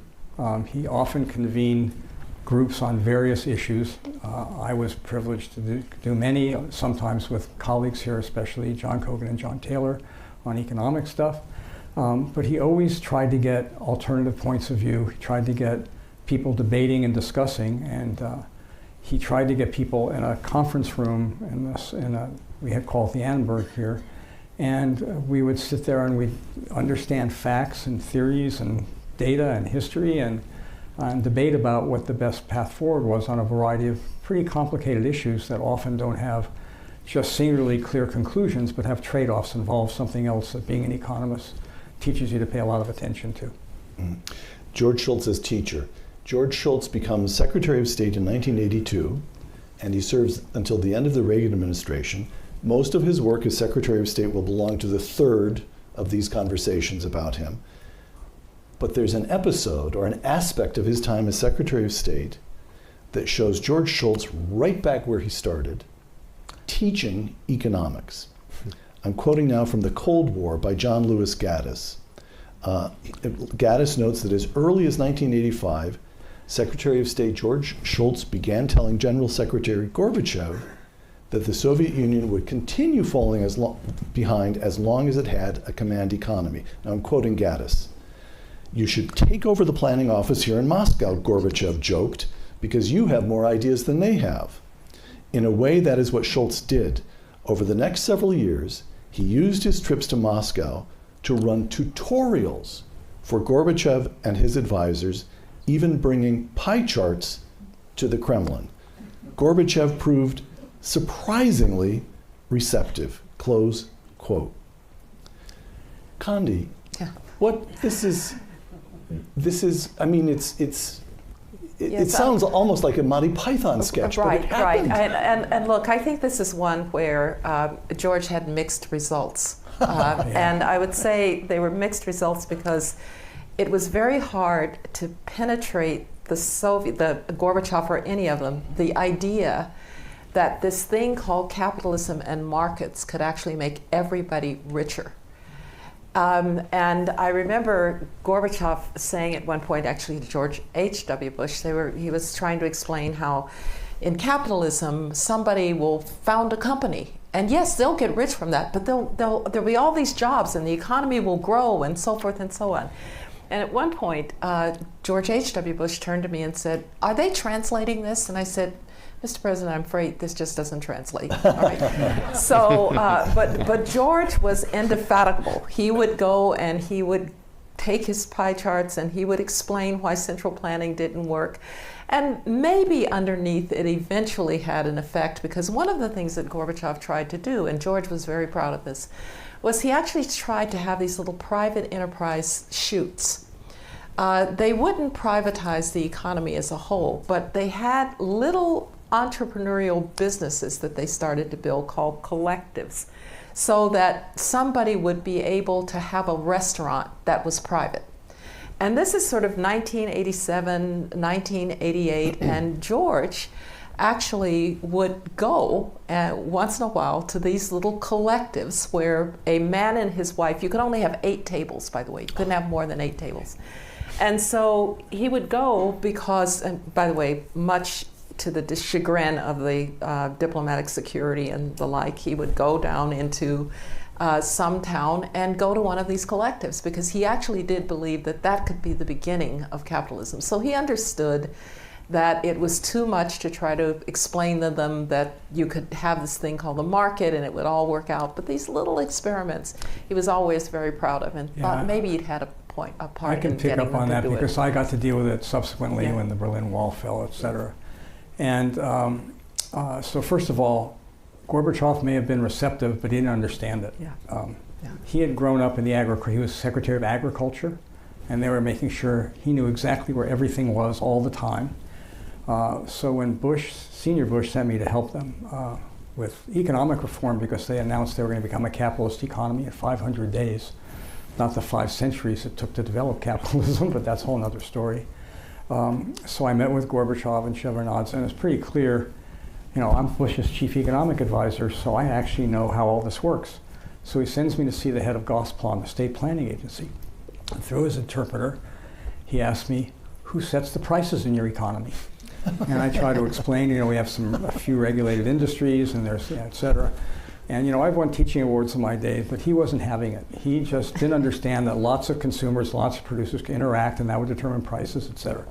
He often convened groups on various issues. I was privileged to do many, sometimes with colleagues here, especially John Cogan and John Taylor, on economic stuff. But he always tried to get alternative points of view. He tried to get people debating and discussing, and he tried to get people in a conference room we had called the Annenberg here, and we would sit there and we'd understand facts and theories and data and history and debate about what the best path forward was on a variety of pretty complicated issues that often don't have just singularly clear conclusions, but have trade-offs, involve something else that being an economist teaches you to pay a lot of attention to. George Shultz as teacher. George Shultz becomes Secretary of State in 1982, and he serves until the end of the Reagan administration. Most of his work as Secretary of State will belong to the third of these conversations about him. But there's an episode or an aspect of his time as Secretary of State that shows George Shultz right back where he started, teaching economics. I'm quoting now from The Cold War by John Lewis Gaddis. Gaddis notes that as early as 1985, Secretary of State George Shultz began telling General Secretary Gorbachev that the Soviet Union would continue falling behind as long as it had a command economy. Now I'm quoting Gaddis. "You should take over the planning office here in Moscow," Gorbachev joked, "because you have more ideas than they have." In a way, that is what Shultz did. Over the next several years, he used his trips to Moscow to run tutorials for Gorbachev and his advisors, even bringing pie charts to the Kremlin. Gorbachev proved surprisingly receptive, close quote. Condi, Yeah. I mean, it sounds almost like a Monty Python sketch, but it happened. Right. And look, I think this is one where George had mixed results. And I would say they were mixed results because it was very hard to penetrate the Gorbachev or any of them, the idea that this thing called capitalism and markets could actually make everybody richer. And I remember Gorbachev saying at one point, actually to George H.W. Bush, he was trying to explain how in capitalism, somebody will found a company. And yes, they'll get rich from that, but there'll be all these jobs and the economy will grow and so forth and so on. And at one point, George H.W. Bush turned to me and said, "Are they translating this?" And I said, "Mr. President, I'm afraid this just doesn't translate." All right. So, but George was indefatigable. He would go and he would take his pie charts and he would explain why central planning didn't work. And maybe underneath it eventually had an effect, because one of the things that Gorbachev tried to do, and George was very proud of this, was he actually tried to have these little private enterprise shoots. They wouldn't privatize the economy as a whole, but they had little entrepreneurial businesses that they started to build called collectives, so that somebody would be able to have a restaurant that was private. And this is sort of 1987, 1988, and George actually would go once in a while to these little collectives where a man and his wife, you could only have 8 tables, by the way, you couldn't have more than 8 tables. And so he would go because, and by the way, much to the chagrin of the diplomatic security and the like, he would go down into some town and go to one of these collectives because he actually did believe that that could be the beginning of capitalism. So he understood that it was too much to try to explain to them that you could have this thing called the market and it would all work out. But these little experiments, he was always very proud of and thought maybe he'd had a part I in can getting pick up on them that to do because it. I got to deal with it subsequently when the Berlin Wall fell, et cetera. And so first of all, Gorbachev may have been receptive, but he didn't understand it. Yeah. He had grown up in the he was Secretary of Agriculture, and they were making sure he knew exactly where everything was all the time. So when Senior Bush sent me to help them with economic reform because they announced they were going to become a capitalist economy in 500 days, not the 5 centuries it took to develop capitalism, but that's a whole other story. So I met with Gorbachev and Shevardnadze, and it's pretty clear, I'm Bush's chief economic advisor, so I actually know how all this works. So he sends me to see the head of Gosplan, the state planning agency. And through his interpreter, he asked me, who sets the prices in your economy? And I try to explain, we have a few regulated industries and there's, et cetera. And I've won teaching awards in my day, but he wasn't having it. He just didn't understand that lots of consumers, lots of producers can interact and that would determine prices, et cetera.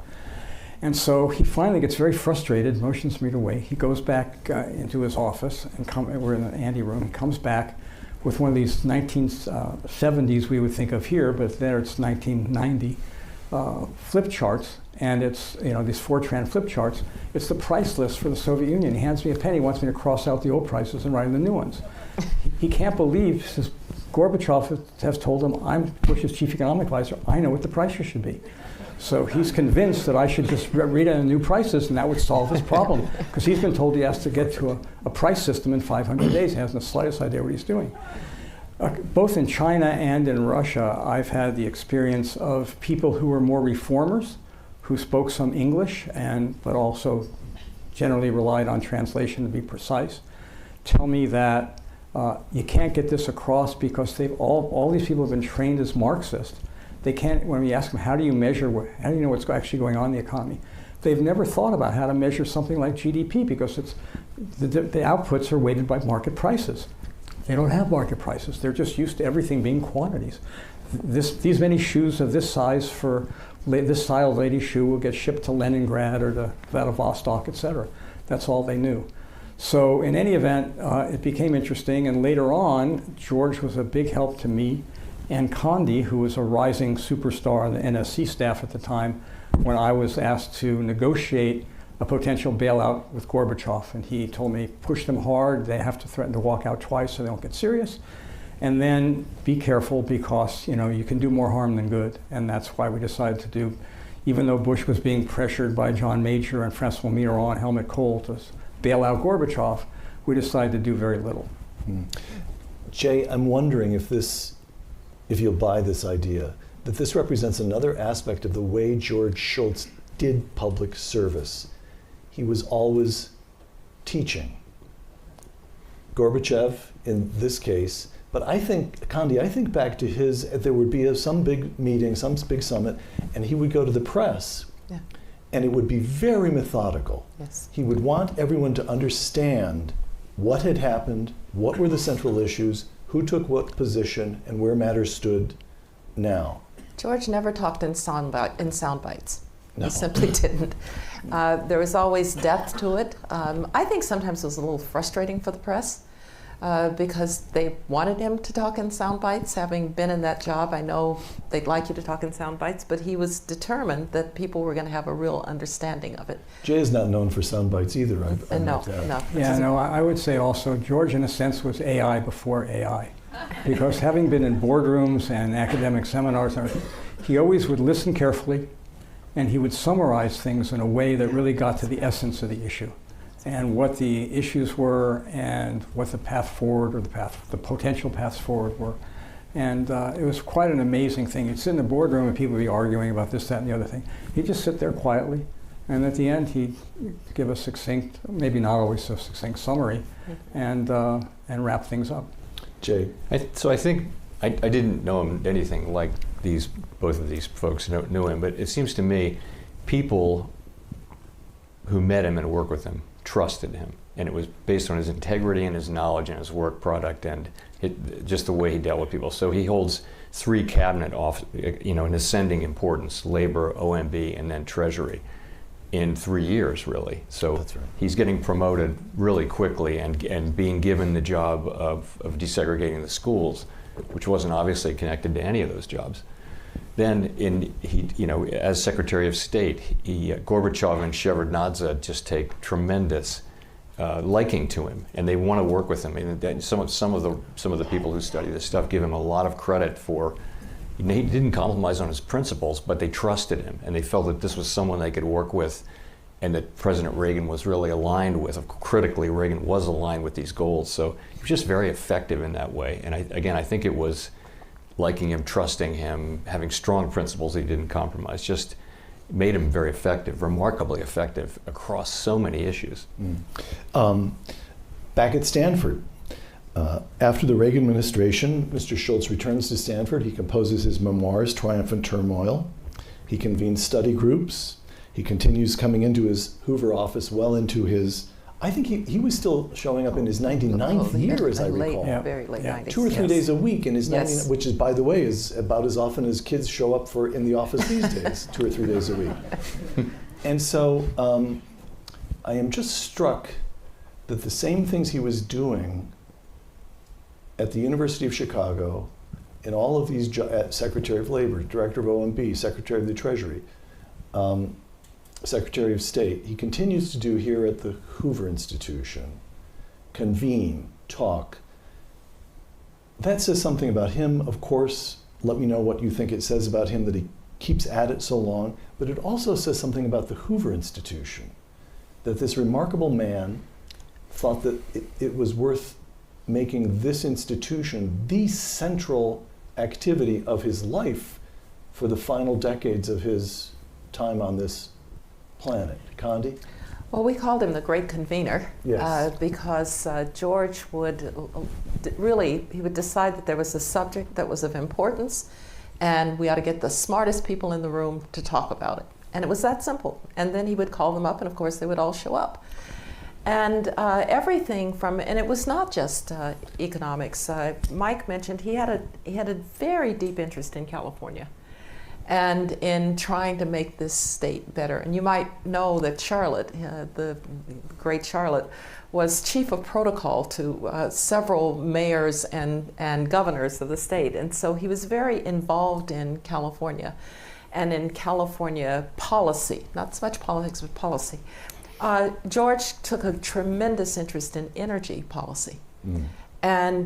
And so he finally gets very frustrated, motions me to wait. He goes back into his office, and we're in an ante room. He comes back with one of these 1970s we would think of here, but there it's 1990 flip charts. And it's, these Fortran flip charts. It's the price list for the Soviet Union. He hands me a pen. He wants me to cross out the old prices and write in the new ones. He can't believe, since Gorbachev has told him, I'm Bush's chief economic advisor, I know what the prices should be. So he's convinced that I should just read in the new prices and that would solve his problem. Because he's been told he has to get to a price system in 500 days. He hasn't the slightest idea what he's doing. Both in China and in Russia, I've had the experience of people who were more reformers, who spoke some English, but also generally relied on translation to be precise, tell me that you can't get this across because all these people have been trained as Marxists. They can't, when we ask them, how do you measure, how do you know what's actually going on in the economy? They've never thought about how to measure something like GDP because the outputs are weighted by market prices. They don't have market prices. They're just used to everything being quantities. These many shoes of this size for this style lady shoe will get shipped to Leningrad or to Vladivostok, et cetera. That's all they knew. So in any event, it became interesting, and later on, George was a big help to me and Condi, who was a rising superstar on the NSC staff at the time, when I was asked to negotiate a potential bailout with Gorbachev. And he told me, push them hard, they have to threaten to walk out twice so they don't get serious. And then be careful because you can do more harm than good. And that's why we decided to do, even though Bush was being pressured by John Major and Francois Mitterrand and Helmut Kohl to bail out Gorbachev, we decided to do very little. Jay, I'm wondering if you'll buy this idea, that this represents another aspect of the way George Shultz did public service. He was always teaching. Gorbachev, in this case, but I think, Condi, I think back to there would be some big meeting, some big summit, and he would go to the press, and it would be very methodical. Yes. He would want everyone to understand what had happened, what were the central issues, who took what position, and where matters stood now. George never talked in sound bites. No. He simply didn't. There was always depth to it. I think sometimes it was a little frustrating for the press because they wanted him to talk in sound bites. Having been in that job, I know they'd like you to talk in sound bites, but he was determined that people were going to have a real understanding of it. Jay is not known for sound bites either. No. Yeah, no, I would say also George, in a sense, was AI before AI. Because having been in boardrooms and academic seminars and everything, he always would listen carefully, and he would summarize things in a way that really got to the essence of the issue and what the issues were and what the path forward or the potential paths forward were. And it was quite an amazing thing. You'd sit in the boardroom and people would be arguing about this, that, and the other thing. He'd just sit there quietly, and at the end he'd give a succinct, maybe not always so succinct summary, and wrap things up. Jay? So I think, I didn't know him anything like both of these folks knew him, but it seems to me people who met him and worked with him trusted him. And it was based on his integrity and his knowledge and his work product and just the way he dealt with people. So he holds 3 cabinet in ascending importance: Labor, OMB, and then Treasury, in 3 years, really. So That's right. He's getting promoted really quickly and being given the job of desegregating the schools, which wasn't obviously connected to any of those jobs. Then, as Secretary of State, Gorbachev and Shevardnadze just take tremendous liking to him, and they want to work with him. And some of the people who study this stuff give him a lot of credit for. He didn't compromise on his principles, but they trusted him, and they felt that this was someone they could work with, and that President Reagan was really aligned with. Critically, Reagan was aligned with these goals, so he was just very effective in that way. And I think it was liking him, trusting him, having strong principles he didn't compromise, just made him very effective, remarkably effective across so many issues. Back at Stanford, after the Reagan administration, Mr. Schultz returns to Stanford. He composes his memoirs, Triumph and Turmoil. He convenes study groups. He continues coming into his Hoover office well into his, I think he was still showing up in his 99th year, as I recall. Very late 90s. 2 or 3 days a week in his 99th, which is, by the way, is about as often as kids show up in the office these days, 2 or 3 days a week. And so I am just struck that the same things he was doing at the University of Chicago, in all of these Secretary of Labor, Director of OMB, Secretary of the Treasury, Secretary of State, he continues to do here at the Hoover Institution. Convene, talk. That says something about him, of course. Let me know what you think it says about him that he keeps at it so long, but it also says something about the Hoover Institution, that this remarkable man thought that it was worth making this institution the central activity of his life for the final decades of his time on this planet. Condi? Well, we called him the Great Convener, Yes. because George would he would decide that there was a subject that was of importance, and we ought to get the smartest people in the room to talk about it. And it was that simple. And then he would call them up, and of course they would all show up. And everything from, and it was not just economics. Mike mentioned he had a very deep interest in California and in trying to make this state better. And you might know that Charlotte, the great Charlotte, was chief of protocol to several mayors and governors of the state. And so he was very involved in California and in California policy, not so much politics, but policy. George took a tremendous interest in energy policy. And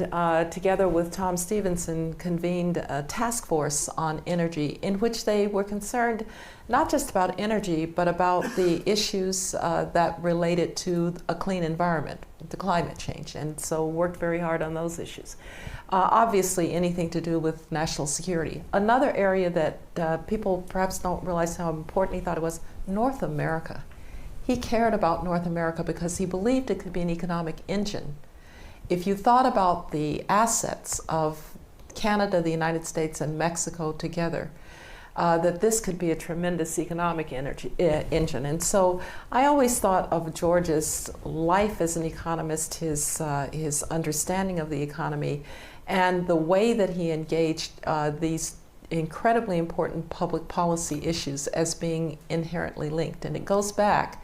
together with Tom Stevenson convened a task force on energy in which they were concerned not just about energy, but about the issues that related to a clean environment, to climate change, and so worked very hard on those issues. Obviously, anything to do with national security. Another area that people perhaps don't realize how important he thought it was, North America. He cared about North America because he believed it could be an economic engine. If you thought about the assets of Canada, the United States, and Mexico together, that this could be a tremendous economic engine. And so I always thought of George's life as an economist, his understanding of the economy, and the way that he engaged these incredibly important public policy issues as being inherently linked. And it goes back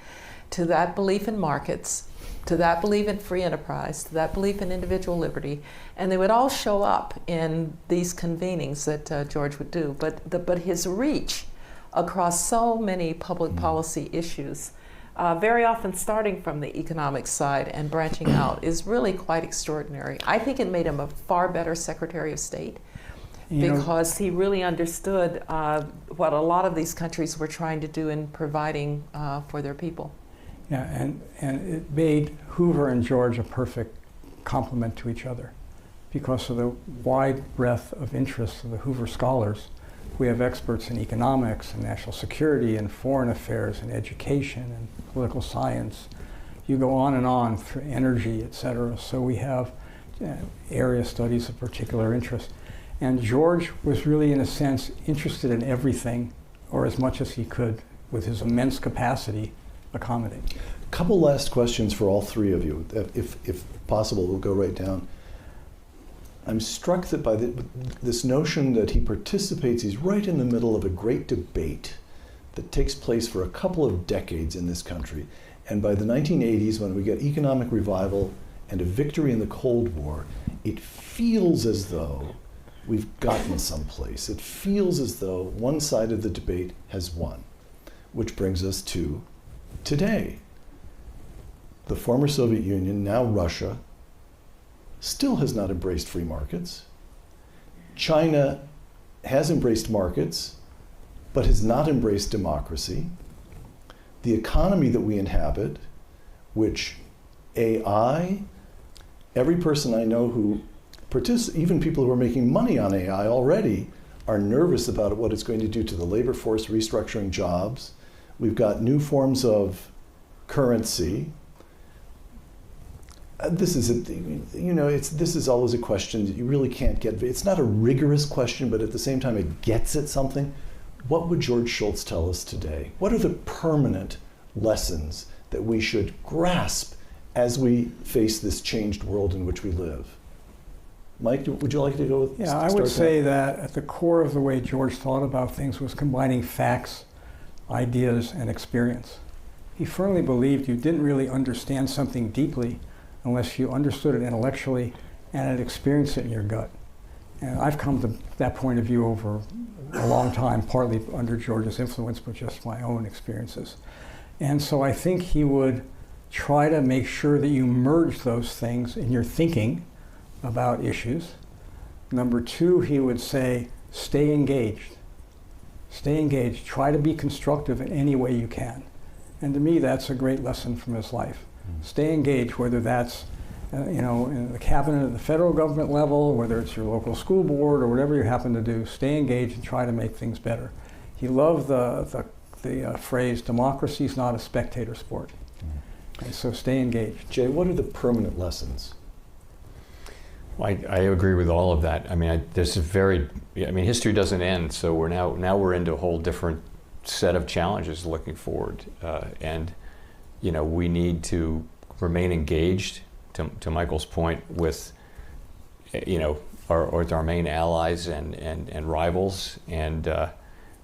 to that belief in markets, to that belief in free enterprise, to that belief in individual liberty, and they would all show up in these convenings that George would do. But his reach across so many public policy issues, very often starting from the economic side and branching out, is really quite extraordinary. I think it made him a far better Secretary of State because he really understood what a lot of these countries were trying to do in providing for their people. Yeah, and it made Hoover and George a perfect complement to each other. because of the wide breadth of interests of the Hoover scholars. We have experts in economics and national security and foreign affairs and education and political science. You go on for energy, et cetera. So we have area studies of particular interest. And George was really, in a sense, interested in everything, or as much as he could, with his immense capacity, accommodate. A couple last questions for all three of you. If possible, we'll go right down. I'm struck that by this notion that he participates, he's right in the middle of a great debate that takes place for a couple of decades in this country. And by the 1980s, when we get economic revival and a victory in the Cold War, it feels as though we've gotten someplace. It feels as though one side of the debate has won, which brings us to today. The former Soviet Union, now Russia, still has not embraced free markets. China has embraced markets, but has not embraced democracy. The economy that we inhabit, which AI, every person I know who even people who are making money on AI already are nervous about what it's going to do to the labor force, restructuring jobs. We've got new forms of currency. This is always a question that you really can't get. It's not a rigorous question, but at the same time it gets at something. What would George Shultz tell us today? What are the permanent lessons that we should grasp as we face this changed world in which we live? Mike, would you like to go with? Yeah, I would say that at the core of the way George thought about things was combining facts, ideas, and experience. He firmly believed you didn't really understand something deeply unless you understood it intellectually and had experienced it in your gut. And I've come to that point of view over a long time, partly under George's influence, but just my own experiences. And so I think he would try to make sure that you merge those things in your thinking about issues. Number two, he would say, stay engaged. Stay engaged. Try to be constructive in any way you can. And to me, that's a great lesson from his life. Stay engaged, whether that's in the cabinet at the federal government level, whether it's your local school board or whatever you happen to do, stay engaged and try to make things better. He loved the phrase, democracy is not a spectator sport. And so stay engaged. Jay, what are the permanent lessons? I agree with all of that. I mean, history doesn't end, so we're into a whole different set of challenges looking forward, and we need to remain engaged. To Michael's point, with our main allies and rivals, and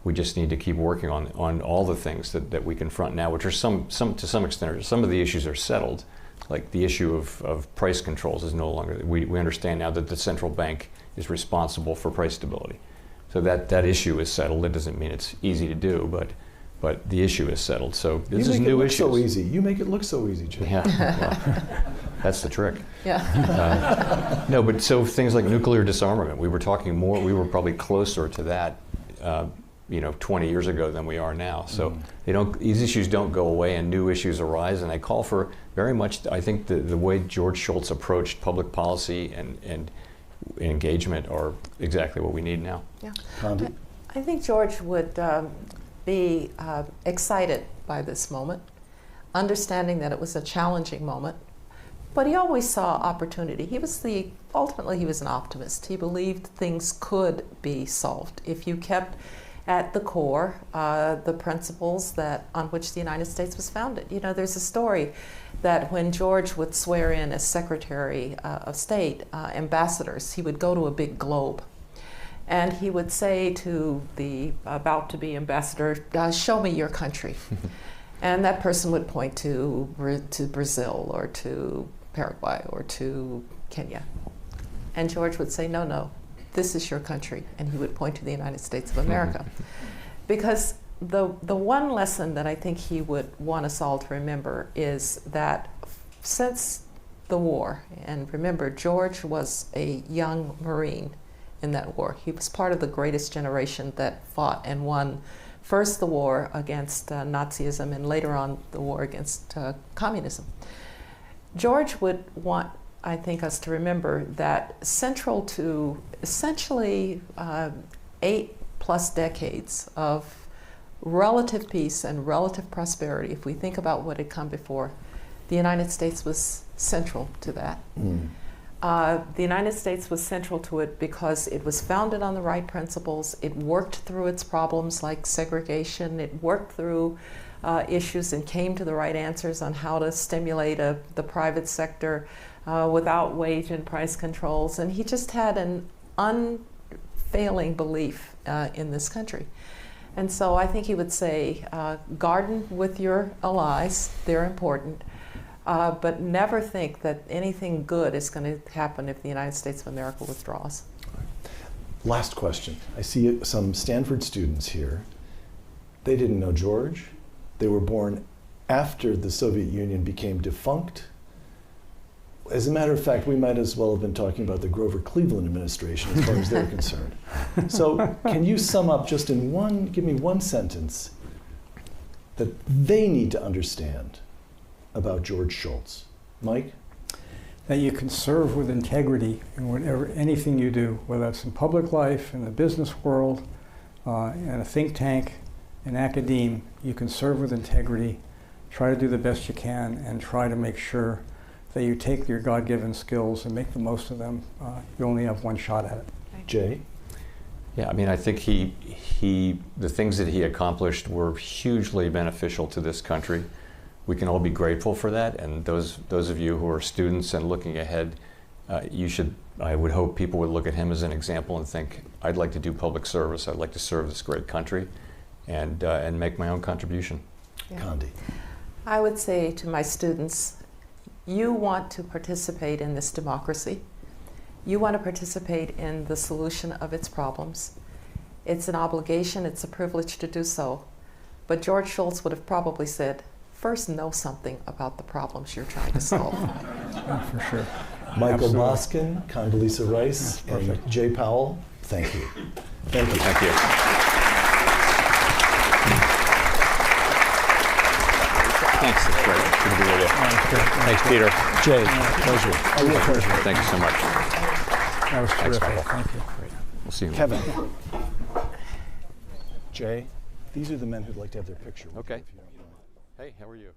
we just need to keep working on all the things that we confront now, which are some to some extent, some of the issues are settled. Like the issue of price controls is no longer, we understand now that the central bank is responsible for price stability. So that issue is settled. It doesn't mean it's easy to do, but the issue is settled. So this is new issues. So easy. You make it look so easy, Jay. Yeah, well, that's the trick. Yeah. No, but so things like nuclear disarmament, we were probably closer to that 20 years ago than we are now. So these issues don't go away and new issues arise, and I call for very much, I think the way George Shultz approached public policy and engagement are exactly what we need now. Yeah. Condi? I think George would be excited by this moment, understanding that it was a challenging moment, but he always saw opportunity. Ultimately he was an optimist. He believed things could be solved if you kept at the core the principles on which the United States was founded. There's a story that when George would swear in as Secretary of State ambassadors, he would go to a big globe. And he would say to the about to be ambassador, show me your country. And that person would point to Brazil or to Paraguay or to Kenya. And George would say, no, this is your country. And he would point to the United States of America. Because the one lesson that I think he would want us all to remember is that since the war, and remember, George was a young Marine in that war. He was part of the greatest generation that fought and won first the war against Nazism and later on the war against communism. George would want I think, us to remember that central to essentially 8+ decades of relative peace and relative prosperity, if we think about what had come before, the United States was central to that. The United States was central to it because it was founded on the right principles. It worked through its problems like segregation. It worked through issues and came to the right answers on how to stimulate the private sector without wage and price controls. And he just had an unfailing belief in this country. And so I think he would say, garden with your allies, they're important, but never think that anything good is going to happen if the United States of America withdraws. Last question. I see some Stanford students here. They didn't know George. They were born after the Soviet Union became defunct. As a matter of fact, we might as well have been talking about the Grover Cleveland administration as far as they're concerned. So can you sum up just in give me one sentence that they need to understand about George Shultz? Mike? That you can serve with integrity in anything you do, whether it's in public life, in the business world, in a think tank, in academia. You can serve with integrity, try to do the best you can, and try to make sure that you take your God-given skills and make the most of them. You only have one shot at it. Jay? Yeah, I mean, I think the things that he accomplished were hugely beneficial to this country. We can all be grateful for that, and those of you who are students and looking ahead, I would hope people would look at him as an example and think, I'd like to do public service, I'd like to serve this great country, and make my own contribution. Yeah. Condi? I would say to my students, you want to participate in this democracy. You want to participate in the solution of its problems. It's an obligation, it's a privilege to do so. But George Shultz would have probably said, first know something about the problems you're trying to solve. Yeah, for sure. Michael Absolutely. Moskin, Condoleezza Rice, Yeah, and perfect. Jay Powell, thank you. Thank you. Thank you. Thanks, that's great. Good to be with you. Thanks, Peter. Jay, pleasure. A real pleasure. Thank you so much. That was Thanks, terrific. Michael. Thank you. We'll see you. Kevin. Jay, these are the men who'd like to have their picture with Okay. you, if you don't mind. Hey, how are you?